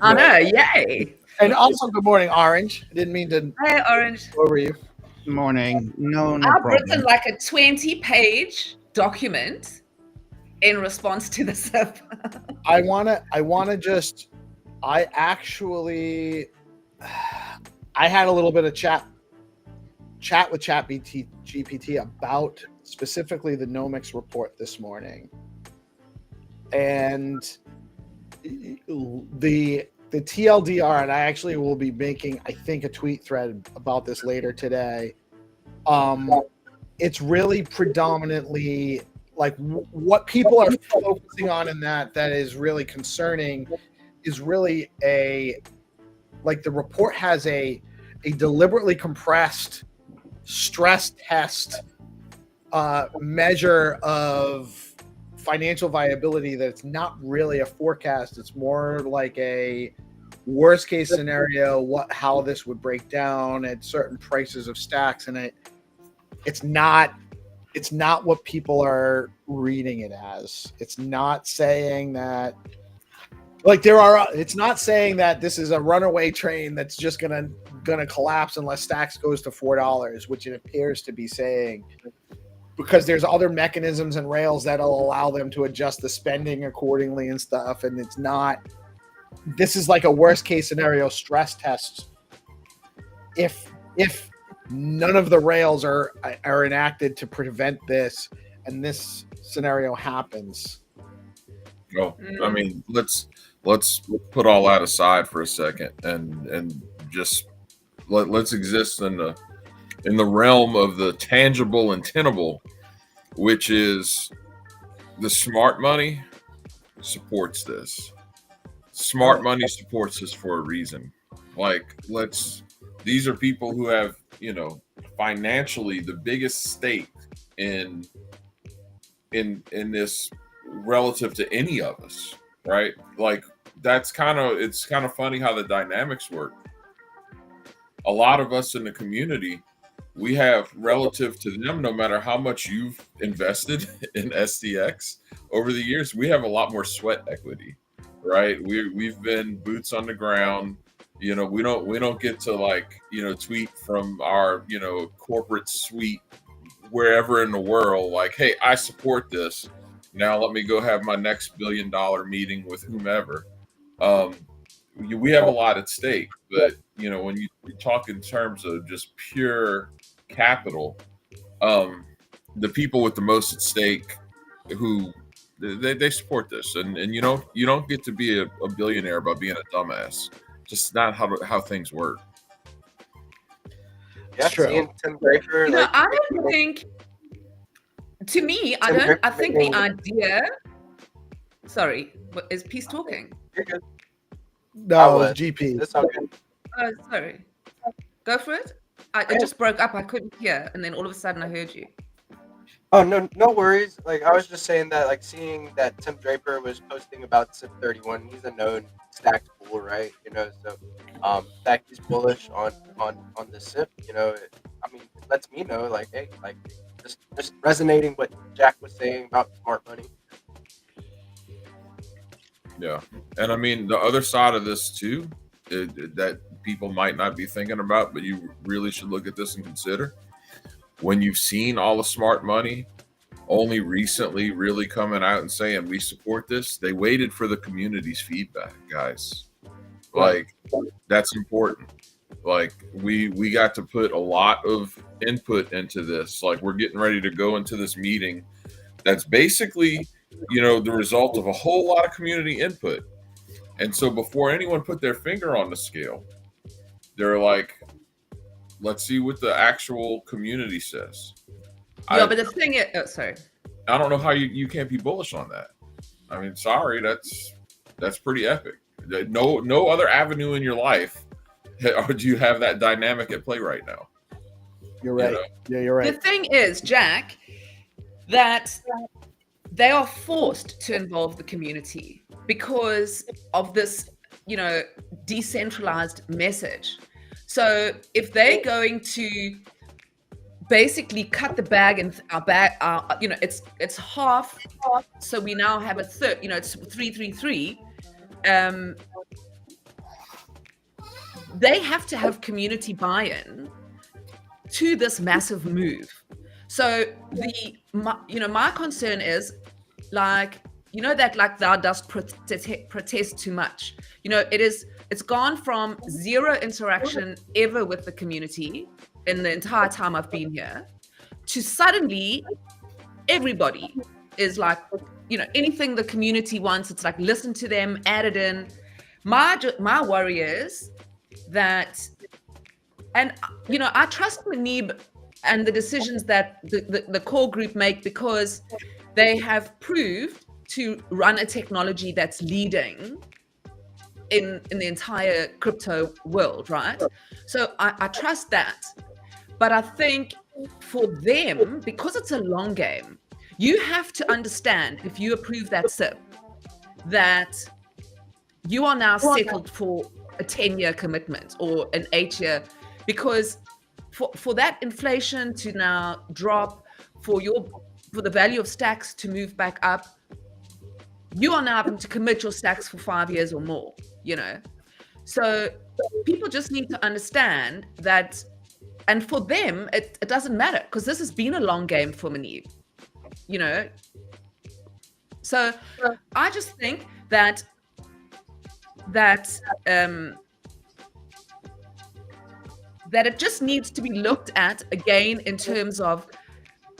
I know, yay. And also, good morning, Orange. I didn't mean to. Hey, Orange. Where were you? Good morning. No I've problem. written like a 20-page document in response to this. I had a little bit of chat with GPT about specifically the Nomics report this morning, and the TLDR, and I actually will be making, I think, a tweet thread about this later today. It's really predominantly like what people are focusing on in that is really concerning is really like the report has a deliberately compressed stress test measure of financial viability that's not really a forecast. It's more like a worst case scenario, how this would break down at certain prices of stacks, and it's not what people are reading it as. It's not saying that it's not saying that this is a runaway train that's just gonna collapse unless stacks goes to $4, which it appears to be saying, because there's other mechanisms and rails that'll allow them to adjust the spending accordingly and stuff. And it's not, this is like a worst case scenario stress test. If none of the rails are enacted to prevent this, and this scenario happens. Oh, I mean, let's put all that aside for a second and just let's exist in the realm of the tangible and tenable, which is the smart money supports this. Smart money supports this for a reason. Like, these are people who have, financially the biggest stake in this relative to any of us, right? Like, it's kind of funny how the dynamics work. A lot of us in the community, we have relative to them, no matter how much you've invested in STX over the years, we have a lot more sweat equity, right? We've been boots on the ground. We don't get to tweet from our, corporate suite wherever in the world, like, hey, I support this. Now let me go have my next $1 billion meeting with whomever. We have a lot at stake, but when you talk in terms of just pure capital, the people with the most at stake, who they support this, and you don't get to be a billionaire by being a dumbass. Just not how things work. Yeah, seeing Tim Draper. I don't think. To me, I think the idea. Sorry, is Peace talking? You're good. No, it's GP. That's all good. Oh, sorry. Go for it. It just broke up. I couldn't hear, and then all of a sudden I heard you. Oh, no worries. Like, I was just saying that, like, seeing that Tim Draper was posting about SIP 31, he's a known stacked fool, right? So that he's bullish on the SIP. I mean, it lets me know, like, hey, like, just resonating what Jack was saying about smart money. Yeah, and I mean, the other side of this too, that people might not be thinking about, but you really should look at this and consider. When you've seen all the smart money only recently really coming out and saying we support this, they waited for the community's feedback, guys. Like, that's important. Like, we got to put a lot of input into this. Like, we're getting ready to go into this meeting that's basically, the result of a whole lot of community input. And so before anyone put their finger on the scale, they're like, let's see what the actual community says. Yeah, but the thing is, sorry. I don't know how you can't be bullish on that. I mean, sorry, that's pretty epic. No other avenue in your life do you have that dynamic at play right now. You're right. Yeah, you're right. The thing is, Jack, that they are forced to involve the community because of this, decentralized message. So if they're going to basically cut the bag and our bag, it's half. So we now have a third. It's 333. They have to have community buy-in to this massive move. So my concern is, like, that, like, thou dost protest too much. It's gone from zero interaction ever with the community in the entire time I've been here to suddenly everybody is like, anything the community wants, it's like, listen to them, add it in. My worry is that, and I trust Manib and the decisions that the core group make, because they have proved to run a technology that's leading in the entire crypto world, right? So I trust that. But I think for them, because it's a long game, you have to understand, if you approve that SIP, that you are now settled for a 10-year commitment or an 8-year, because for that inflation to now drop, for the value of stacks to move back up, you are now having to commit your stacks for 5 years or more, So people just need to understand that, and for them, it doesn't matter, because this has been a long game for Manib, So I just think that it just needs to be looked at again in terms of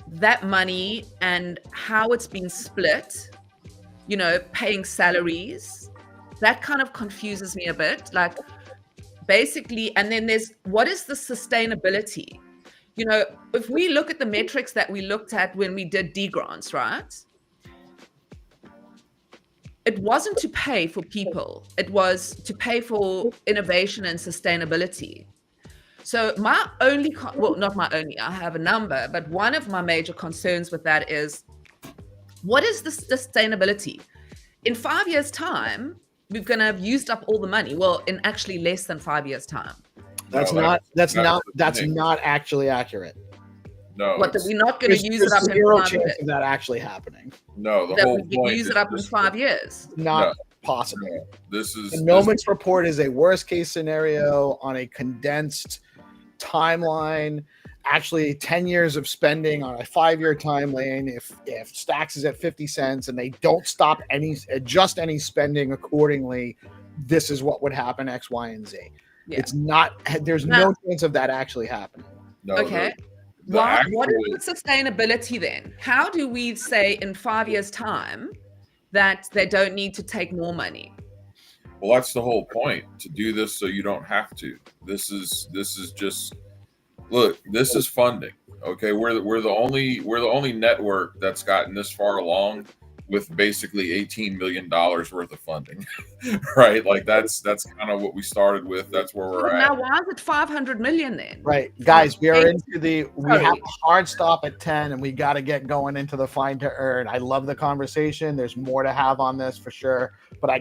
that money and how it's been split, paying salaries. That kind of confuses me a bit, like, basically. And then there's, what is the sustainability? If we look at the metrics that we looked at when we did D grants, right? It wasn't to pay for people. It was to pay for innovation and sustainability. So my only, not my only, I have a number, but one of my major concerns with that is, what is the sustainability? In 5 years' time, we're going to have used up all the money. Well, in actually less than 5 years' time. That's not actually accurate. No. What, that we're not going to use it up in 5 years? Of that actually happening. No, the that whole we point use it up in 5 years. Not possible. No, this is the Noman's report is a worst case scenario on a condensed timeline. Actually, 10 years of spending on a 5-year timeline. If Stacks is at 50 cents and they don't adjust any spending accordingly, this is what would happen, X, Y, and Z. Yeah. It's not. There's no chance of that actually happening. No, okay. What is the sustainability then? How do we say in 5 years' time that they don't need to take more money? Well, that's the whole point, to do this so you don't have to. This is just, look, this is funding. Okay, we're the only network that's gotten this far along with basically $18 million worth of funding, right? Like that's kind of what we started with. That's where we're at. Now, why is it 500 million then? Right, guys, we have a hard stop at 10, and we got to get going into the Find2Earn. I love the conversation. There's more to have on this for sure, but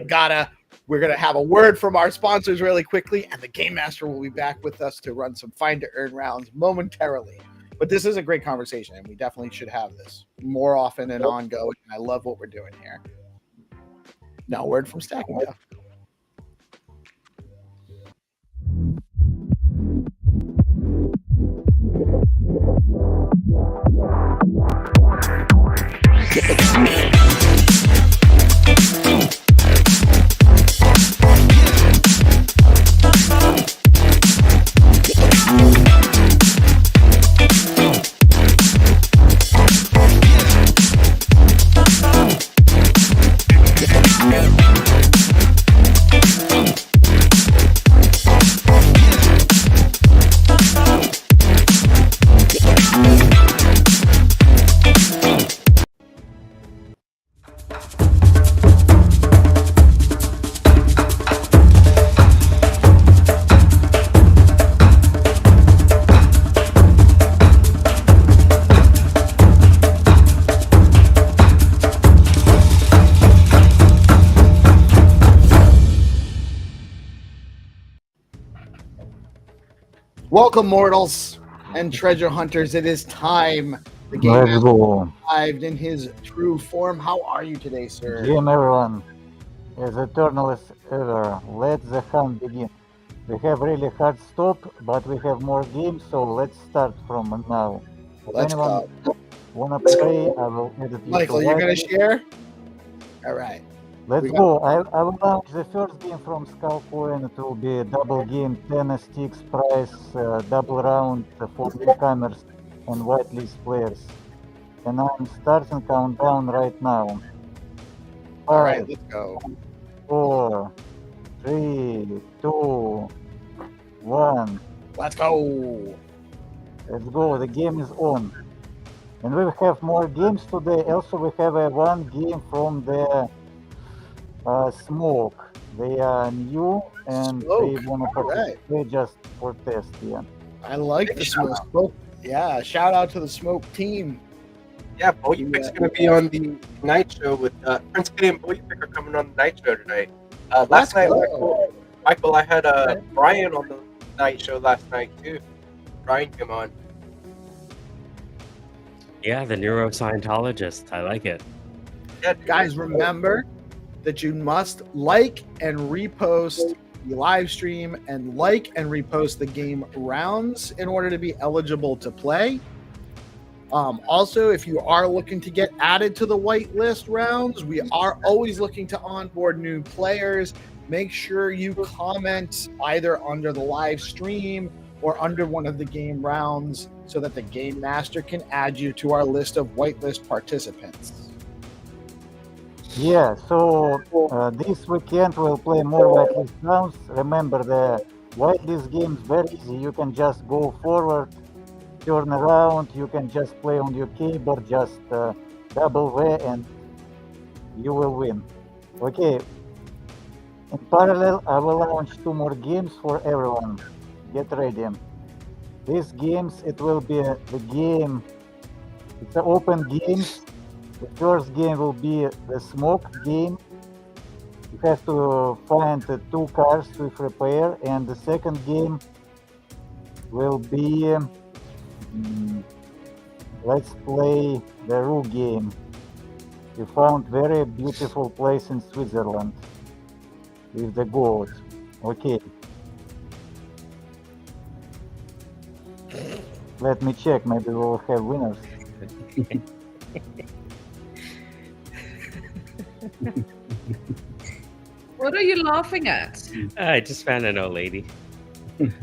we're gonna have a word from our sponsors really quickly, and the Game Master will be back with us to run some Find2Earn rounds momentarily. But this is a great conversation, and we definitely should have this more often and ongoing. I love what we're doing here. Now, word from Stacking Down. Welcome, mortals and treasure hunters. It is time. The game has arrived in his true form. How are you today, sir? Game everyone, as eternal as ever. Let the hunt begin. We have really hard stop, but we have more games, so let's start from now. Let's go. Wanna play? I will edit. Michael, you're gonna share? All right. Let's go. I will launch the first game from Skull Coin. It will be a double game, 10 sticks price, double round for newcomers and whitelist players. and I'm starting countdown right now. All right, 5, let's go. 4, 3, 2, 1. Let's go. Let's go. The game is on. And we have more games today. Also, we have one game from the Smoke. They are new and Smoke, they want to all right. participate just for test. Yeah. I like the smoke. Yeah, shout out to the smoke team. Yeah, Boyupik's going to be on the night show with Prince Kitty and Boyupik are coming on the night show tonight. Last night, Michael, I had Brian on the night show last night too. Brian came on. Yeah, the neuroscientologist. I like it. Yeah, dude. Guys, remember that you must like and repost the live stream and like and repost the game rounds in order to be eligible to play. Also, if you are looking to get added to the whitelist rounds, we are always looking to onboard new players. Make sure you comment either under the live stream or under one of the game rounds so that the game master can add you to our list of whitelist participants. Yeah, so this weekend we'll play more whitelist rounds. Remember, the whitelist game is very easy. You can just go forward, turn around, you can just play on your keyboard, just double V and you will win. Okay, in parallel I will launch 2 more games for everyone. Get ready. These games, it will be the game, it's an open game. The first game will be the smoke game. You have to find 2 cars with repair, and the second game will be let's play the Roo game. We found very beautiful place in Switzerland with the goat. Okay. Let me check, maybe we'll have winners. What are you laughing at? I just found an old lady.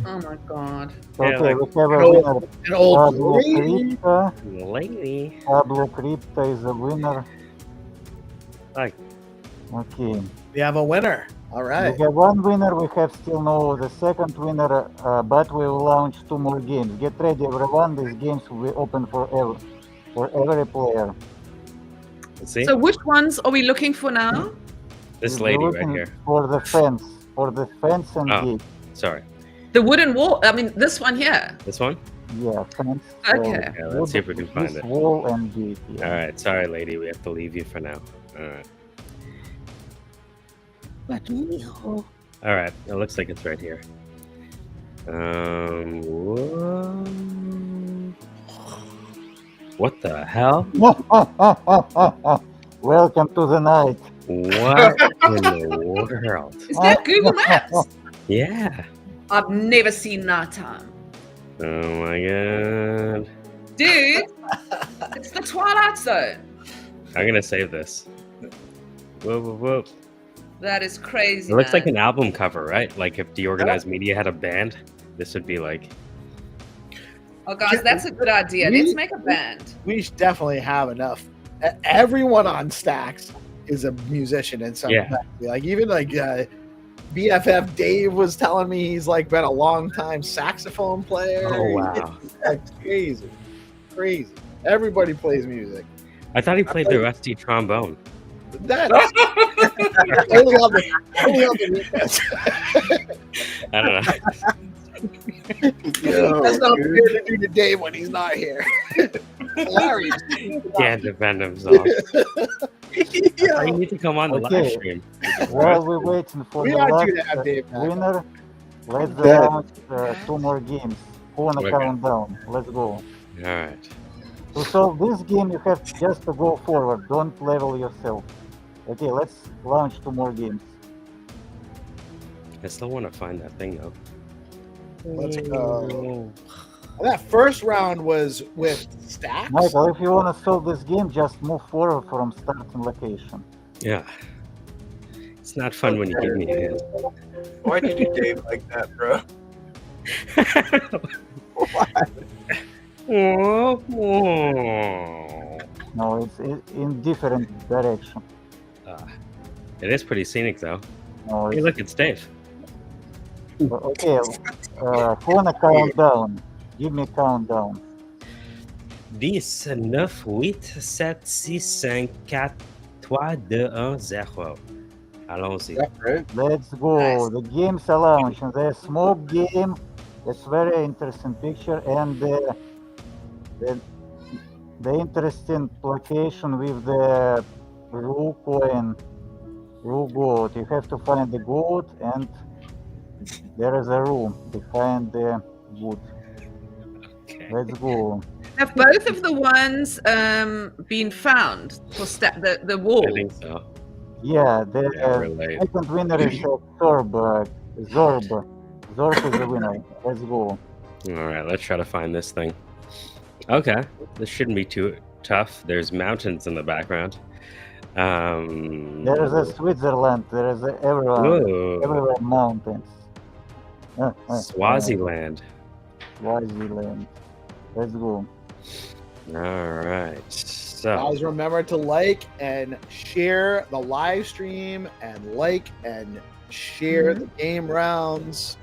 Oh my god. Yeah, Okay, like- we have a winner. An old Pablo lady. Crypta. Lady. Pablo Crypta is a winner. Like, Okay. We have a winner. All right. We have 1 winner, we have still no the second winner, but we will launch 2 more games. Get ready everyone, these games will be open for every player. let's see. So which ones are we looking for now? This We're lady right looking here. For the fence and Oh. gate. Sorry. The wooden wall. I mean, this one here. This one? Yeah, fence. Okay. Yeah, let's see if we can find this it. wall and gate. Yeah. All right. Sorry, lady. We have to leave you for now. All right. All right. It looks like it's right here. Whoa. What the hell? Welcome to the night. What in the world? Is that Google Maps? Yeah. I've never seen nighttime. Oh my god. Dude, it's the Twilight Zone. I'm gonna save this. Whoa, whoa, whoa. That is crazy. It looks like man. an album cover, right? Like if DeOrganized Media had a band, this would be like. Oh, guys, that's a good idea. Let's make a band. We should definitely have enough. Everyone on Stacks is a musician in some Yeah. capacity. Like even like BFF Dave was telling me he's like been a long time saxophone player. Oh wow. That's crazy. Crazy. Everybody plays music. I thought he played the rusty trombone. That's only on the weekends. I don't know. That's not fair to do to Dave when he's not here. Hilarious. Can't defend himself. I need to come on the live Okay. stream. While we're waiting for We the are last due to have Dave back. winner, let's Yeah. launch 2 more games. On a Okay. countdown. Let's go. All right. To solve this game, you have just to go forward. Don't level yourself. Okay, let's launch 2 more games. I still want to find that thing though. Let's go. That first round was with Stacks. Michael, if you want to solve this game, just move forward from starting location. Yeah. It's not fun when you give me a hand. Why did you Dave like that, bro? No, it's in different direction. It is pretty scenic, though. No, Hey, look, it's Dave. okay. Who wanna count down? Give me a countdown. 10, 9, 8, 7, 6, 5, 4, 3, 2, 1, 0. Allons-y. Let's go. Nice. The games are launching. The smoke game. It's very interesting picture, and the interesting location with the Rue coin, Rue goat. You have to find the goat, and there is a room behind the wood. Okay. Let's go. Have both of the ones been found for the wall? I think so. Yeah, the Yeah, we're late. second winner is Zorb. Zorb is the winner. Let's go. All right, let's try to find this thing. Okay, this shouldn't be too tough. There's mountains in the background. There is a Switzerland. There is everywhere mountains. Swaziland. Swaziland. Let's go. All right. So Guys, remember to like and share the live stream and like and share the game rounds.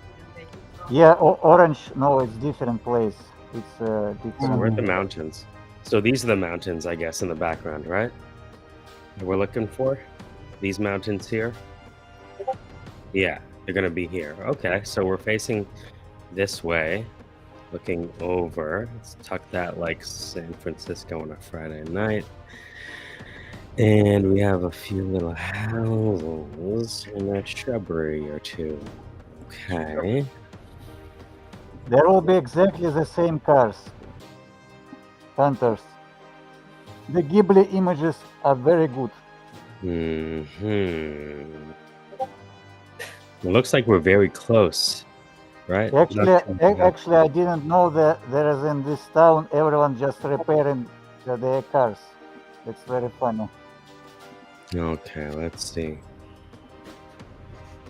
Yeah, orange. No, it's different place. It's so different. we're at the mountains. So these are the mountains, I guess, in the background, right? That we're looking for these mountains here. Yeah, they're gonna be here. Okay, so we're facing this way, looking over. Let's tuck that like San Francisco on a Friday night. And we have a few little houses and a shrubbery or two. Okay. There will be exactly the same cars. Hunters. The Ghibli images are very good. It looks like we're very close, right? Actually, I didn't know that there is in this town everyone just repairing their cars. It's very funny. Okay, let's see.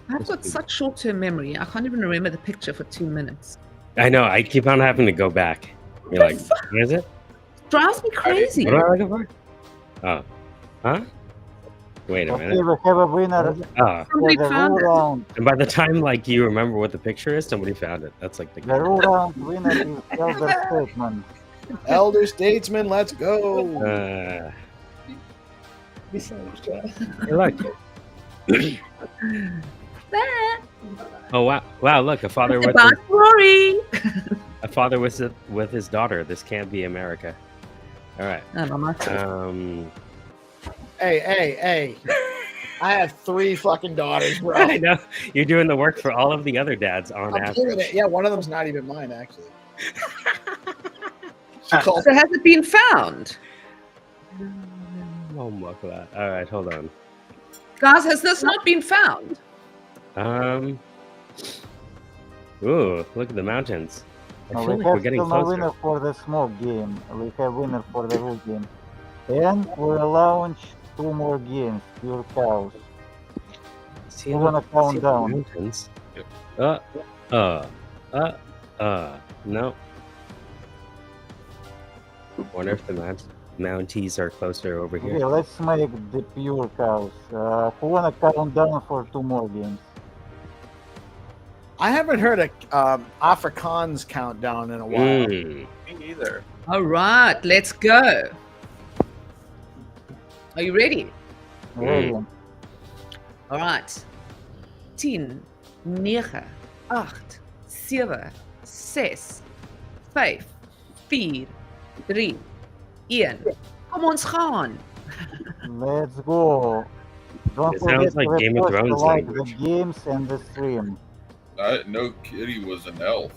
I've got such short-term memory. I can't even remember the picture for 2 minutes. I know, I keep on having to go back. You're like, what is it? Drives me crazy. What am I looking for? Oh. Huh? Wait a Okay, minute. we have a winner Oh. for Somebody the found rule it. round. And by the time like you remember what the picture is, somebody found it. That's like the The rule round winner is Elder Statesman. Elder Statesman, let's go. Hey, look. Oh wow! Wow! Look, a father with Bye, Rory. a father with his daughter. This can't be America. All right. Hey. I have 3 fucking daughters, bro. I know you're doing the work for all of the other dads on I'm doing average. it. Yeah, one of them's not even mine, actually. So has it been found? Oh my God! All right, hold on. Guys, has this not been found? Ooh, look at the mountains. I feel We like we're have getting still no closer. winner for the smoke game. We have winner for the rule game. And we'll launch 2 more games, Pure Chaos. See, Who wanna count the down? mountains. No. Wonder if the Mounties are closer over here. Okay, let's make the Pure Chaos. Who wanna count down for 2 more games? I haven't heard a Afrikaans countdown in a while. Me either. All right, let's go. Are you ready? Ready? All right. 10, 9, 8, 7, 6, 5, 4, 3, 1. Kom ons gaan. Let's go. Don't It forget sounds like to Game of repost Thrones like language. the games and the stream. No Kitty was an elf.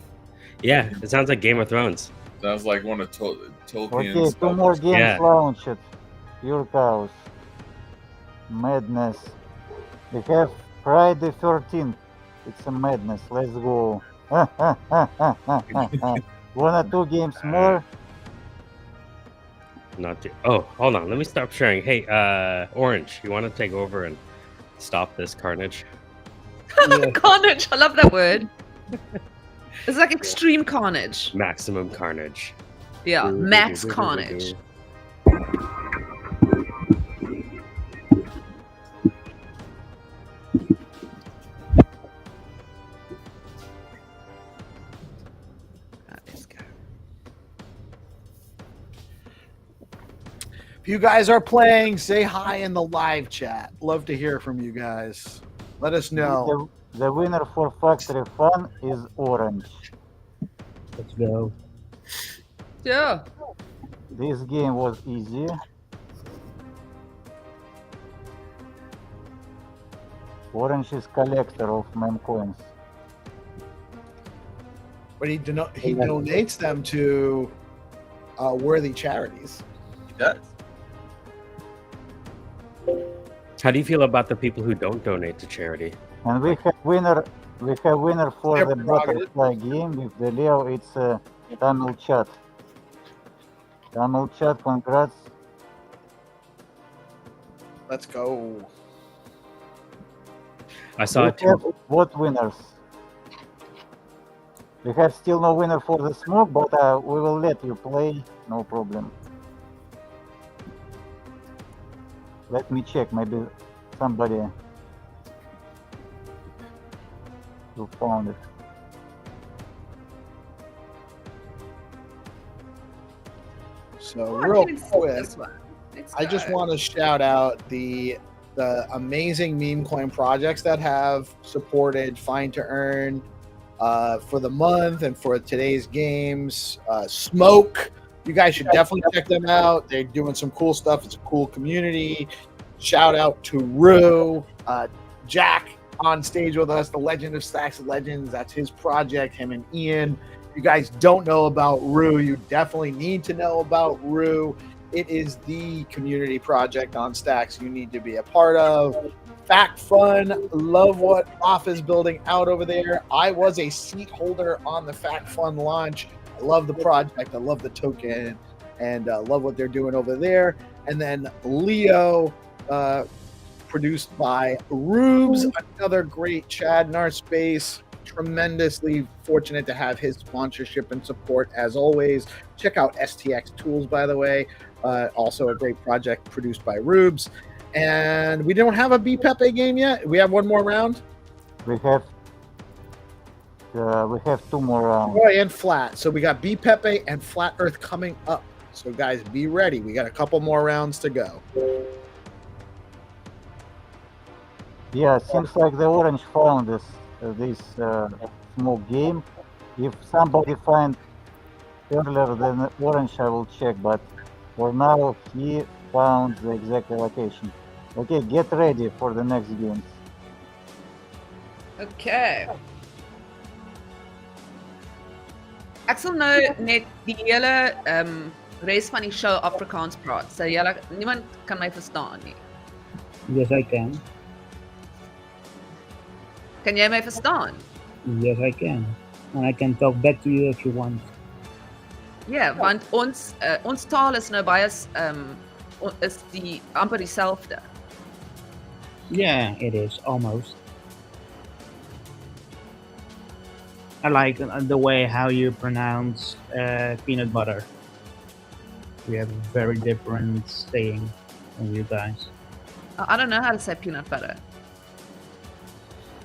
Yeah, it sounds like Game of Thrones. Sounds like one of Tolkien's. Okay, 2 more games Yeah. launched. Pure Chaos. Madness. We have Friday 13th. It's a madness. Let's go. 1 or 2 games more. Not too. Oh, hold on. Let me stop sharing. Hey, Orange, you want to take over and stop this carnage? Carnage. I love that word. It's like extreme carnage. Maximum carnage. Yeah, max carnage. Let's go. If you guys are playing, say hi in the live chat. Love to hear from you guys. Let us know. The winner for Factory Fun is Orange. Let's go. Yeah. This game was easy. Orange is collector of meme coins. But he donates them to worthy charities. He does. How do you feel about the people who don't donate to charity? And we have winner for Their the prerogative. butterfly game with the Leo. It's Tamil Chat. Tamil Chat, congrats. Let's go. I saw We it have too. what winners? We have still no winner for the smoke, but we will let you play, no problem. Let me check, maybe somebody who found it. So Oh, I real didn't see quick, this one. Let's I just go. want to shout out the amazing meme coin projects that have supported Find2Earn for the month and for today's games. Smoke, you guys should definitely check them out. They're doing some cool stuff. It's a cool community. Shout out to Rue, Jack on stage with us, the Legend of Stacks of Legends. That's his project, him and Ian. If you guys don't know about Rue, you definitely need to know about Rue. It is the community project on Stacks you need to be a part of. Fact Fun, love what Off is building out over there. I was a seat holder on the Fact Fun launch. I love the project. I love the token and love what they're doing over there. And then Leo, produced by Rubes, another great Chad in our space. Tremendously fortunate to have his sponsorship and support as always. Check out STX Tools, by the way. Also a great project produced by Rubes. And we don't have a B Pepe game yet. We have one more round. We have 2 more rounds. Oh, and Flat. So we got B Pepe and Flat Earth coming up. So guys, be ready. We got a couple more rounds to go. Yeah, seems like the Orange found this smoke game. If somebody find earlier than Orange, I will check. But for now, he found the exact location. Okay, get ready for the next games. Okay. Ek sal nou net die hele res van die show Afrikaans praat. So julle niemand kan my verstaan nie. Yes, I can. Kan jy my verstaan? Yes, I can. And I can talk back to you if you want. Ja, want ons taal is nou baie is die amper dieselfde. Yeah, it is almost. I like the way how you pronounce peanut butter. We have a very different saying than you guys. I don't know how to say peanut butter.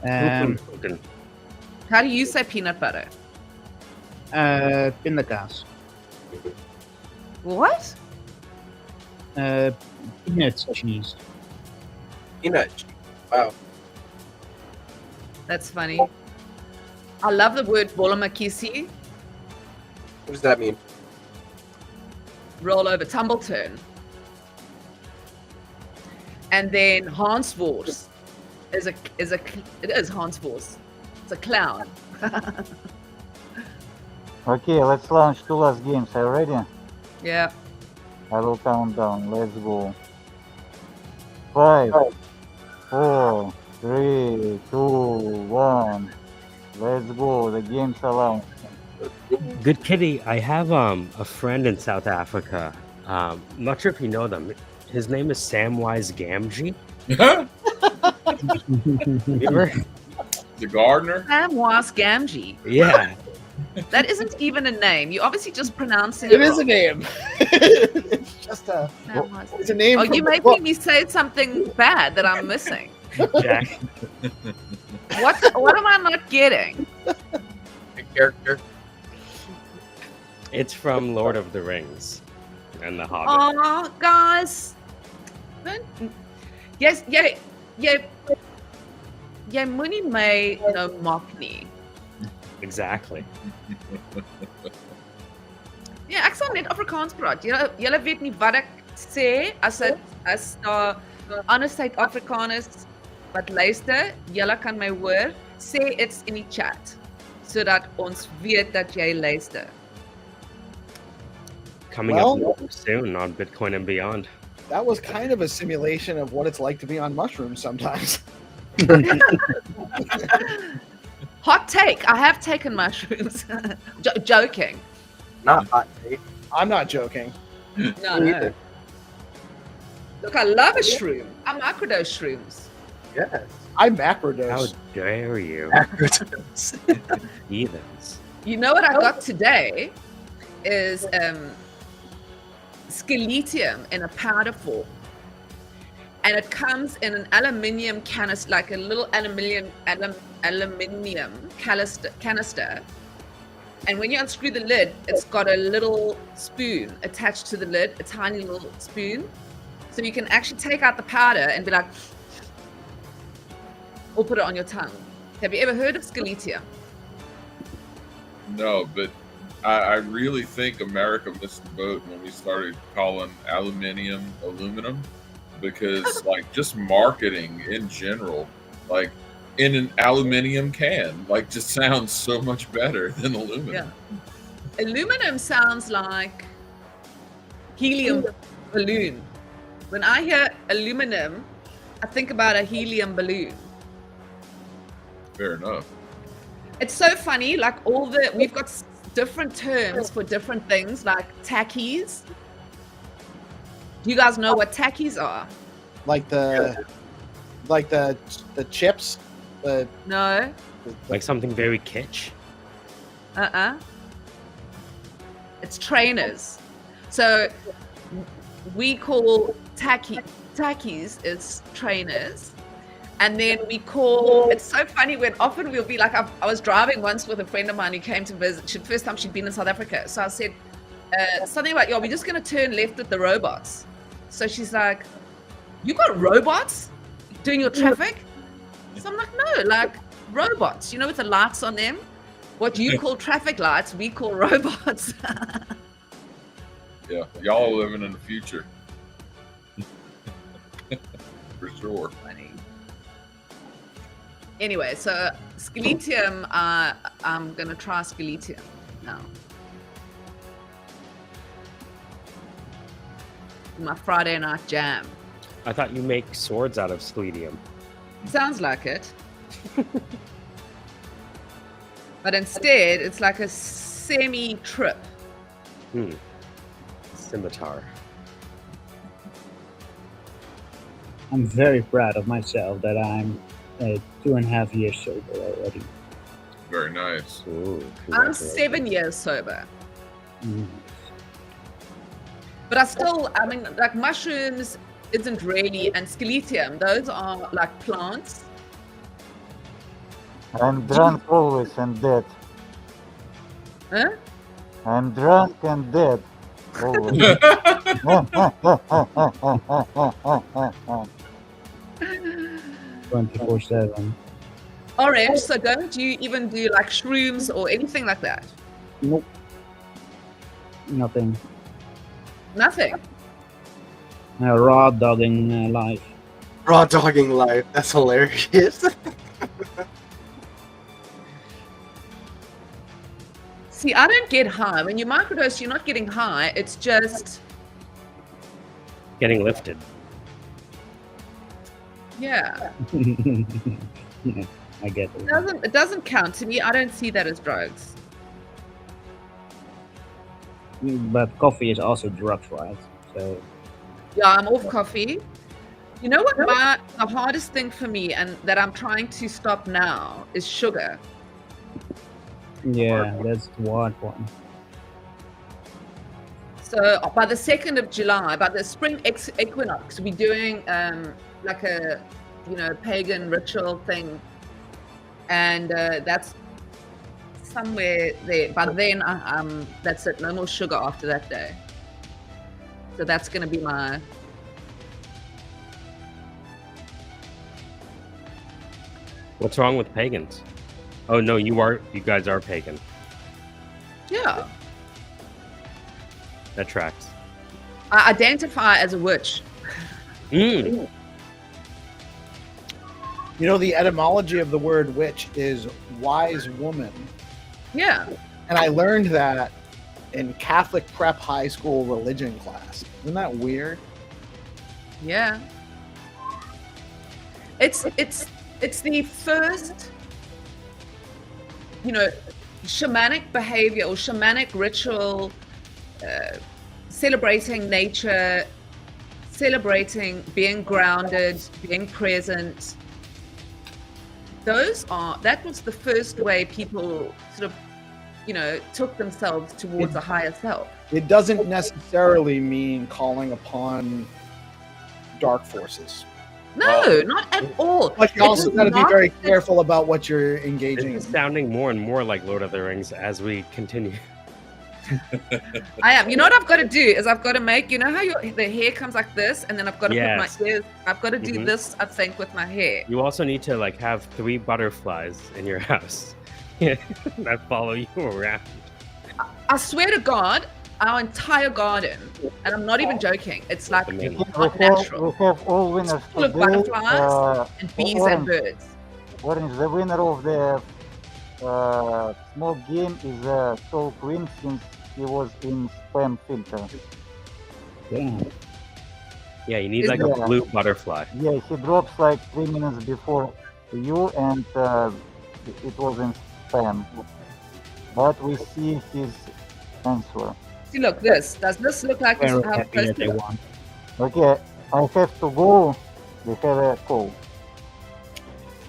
How do you say peanut butter? Pindakaas. What? Peanut cheese. Peanut. Wow. That's funny. I love the word bolomakisi, What does that mean? roll over, tumble turn. And then Hansvors it is Hansvors. It's a clown. Okay, let's launch 2 last games. Are you ready? Yeah. I will count down. Let's go. 5, 4, 3, 2, 1. Let's go. The game's allowed. Good Kitty, I have a friend in South Africa. I'm not sure if you know them. His name is Samwise Gamgee. You ever- The gardener? Samwas Gamgee. Yeah. That isn't even a name. You're obviously just pronouncing It it is a wrong. name. It's just pasta. That was- It's a name. Oh, from you're the making book. me say something bad that I'm missing. Jack. What am I not getting? A character. It's from Lord of the Rings and the Hobbit. Oh, guys. Yes, jy moenie my nou mock nie. Exactly. Ja, ek sal net Afrikaans praat. Julle weet nie wat ek sê as daar ander Suid-Afrikaners wat luister, julle kan my hoor, sê iets in die chat sodat ons weet dat jy luister. Coming Well- up soon on Bitcoin and Beyond. That was kind of a simulation of what it's like to be on mushrooms sometimes. Hot take. I have taken mushrooms. Joking. Not hot take. I'm not joking. No. Look, I love a shroom. I microdose shrooms. Yes. I How macrodose. dare you, heathens? You know what I got today is Xenitron in a powder form. And it comes in an aluminium canister, like a little aluminium canister. And when you unscrew the lid, it's got a little spoon attached to the lid, a tiny little spoon. So you can actually take out the powder and be like, or put it on your tongue. Have you ever heard of Xenitron? No, but I really think America missed the boat when we started calling aluminum, because like just marketing in general, like in an aluminum can, like just sounds so much better than aluminum. Yeah. Aluminum sounds like helium balloon. When I hear aluminum, I think about a helium balloon. Fair enough. It's so funny, like we've got different terms for different things, like tackies. Do you guys know what tackies are? Like the chips. No? Like something very kitsch. It's trainers. So we call tackies is trainers. And then we call, it's so funny when often we'll be like, I was driving once with a friend of mine who came to visit, first time she'd been in South Africa. So I said something about, we're just going to turn left at the robots. So she's like, you got robots doing your traffic? So I'm like, no, like robots, with the lights on them. What you call traffic lights, we call robots. Yeah, y'all are living in the future. For sure. Funny. Anyway, so Xenitron, I'm gonna try Xenitron now. My Friday night jam. I thought you make swords out of selenium. Sounds like it. But instead, it's like a semi-trip. Scimitar. I'm very proud of myself that I'm 2.5 years sober already. Very nice. Ooh, I'm 7 years sober. Mm. But I mean, like mushrooms isn't really, and Xenitron, those are like plants. I'm drunk always and dead. Huh? I'm drunk and dead. Always. 24/7. Orange, so don't you even do like shrooms or anything like that? Nope. Nothing. Nothing. Raw dogging life. Raw dogging life. That's hilarious. See, I don't get high. When you microdose, you're not getting high. It's just, Getting lifted. yeah. Yeah, I get it. It doesn't count to me. I don't see that as drugs. But coffee is also drugs, right? So Yeah, I'm off coffee. You know what? The hardest thing for me, and that I'm trying to stop now, is sugar. yeah, that's the hard one. So by the 2nd of July, by the spring equinox, we're doing like a, pagan ritual thing. And that's somewhere there. But then that's it. No more sugar after that day. So that's going to be my... What's wrong with pagans? Oh no, you guys are pagan. Yeah. That tracks. I identify as a witch. Mm. The etymology of the word witch is wise woman. Yeah. And I learned that in Catholic prep high school religion class. Isn't that weird? Yeah. It's the first, shamanic behavior or shamanic ritual, celebrating nature, celebrating being grounded, being present. That was the first way people sort of, took themselves towards a higher self. It doesn't necessarily mean calling upon dark forces. No, not at all. But you also got to be very careful about what you're engaging This is in. sounding more and more like Lord of the Rings as we continue. I am. You know what I've got to do is I've got to make, how the hair comes like this, and then I've got to Yes. put my ears. I've got to do this, I think, with my hair. You also need to have 3 butterflies in your house that follow you around. I swear to God, our entire garden, and I'm not even joking, it's like Amazing. not natural. We have all winners Full of today. butterflies and bees and Orange, birds. Orange, the winner of the small game is Soul Queen, since he was in spam filter. Yeah, you need Is a that- blue butterfly. Yeah, he drops 3 minutes before you, and it was in spam. But we see his answer. See, look, this. Does this look like Very how happy that they supposed won. Okay, I have to go. We have a call.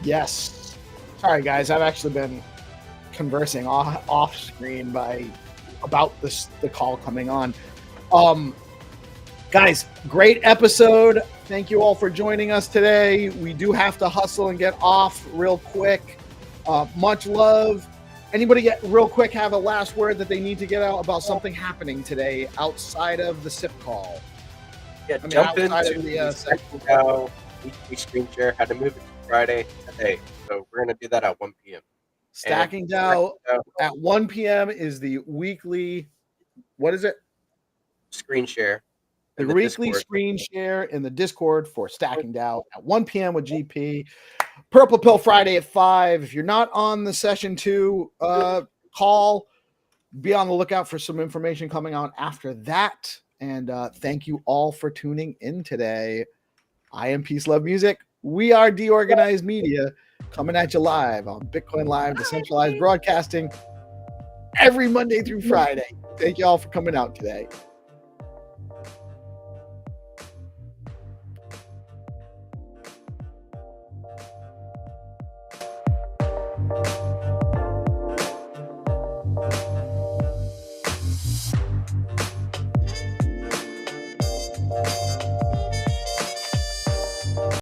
Yes. Sorry, guys. I've actually been conversing off screen about the call coming on. Guys, great episode. Thank you all for joining us today. We do have to hustle and get off real quick. Much love. Anybody real quick have a last word that they need to get out about something happening today outside of the SIP call? Yeah, I mean, jump outside into of the, the second how weekly screen share, how to move it to Friday today. So we're gonna do that at 1 p.m. Stacking DAO at 1 p.m. is the weekly. What is it? Screen share. The in the weekly Discord. screen share in the Discord for Stacking DAO at 1 p.m. with GP. Purple Pill Friday at 5. If you're not on the session 2 call, be on the lookout for some information coming out after that. And thank you all for tuning in today. I am PeaceLoveMusic. We are DeOrganized Media, coming at you live on BitcoinLive, Decentralized Broadcasting every Monday through Friday. Thank you all for coming out today.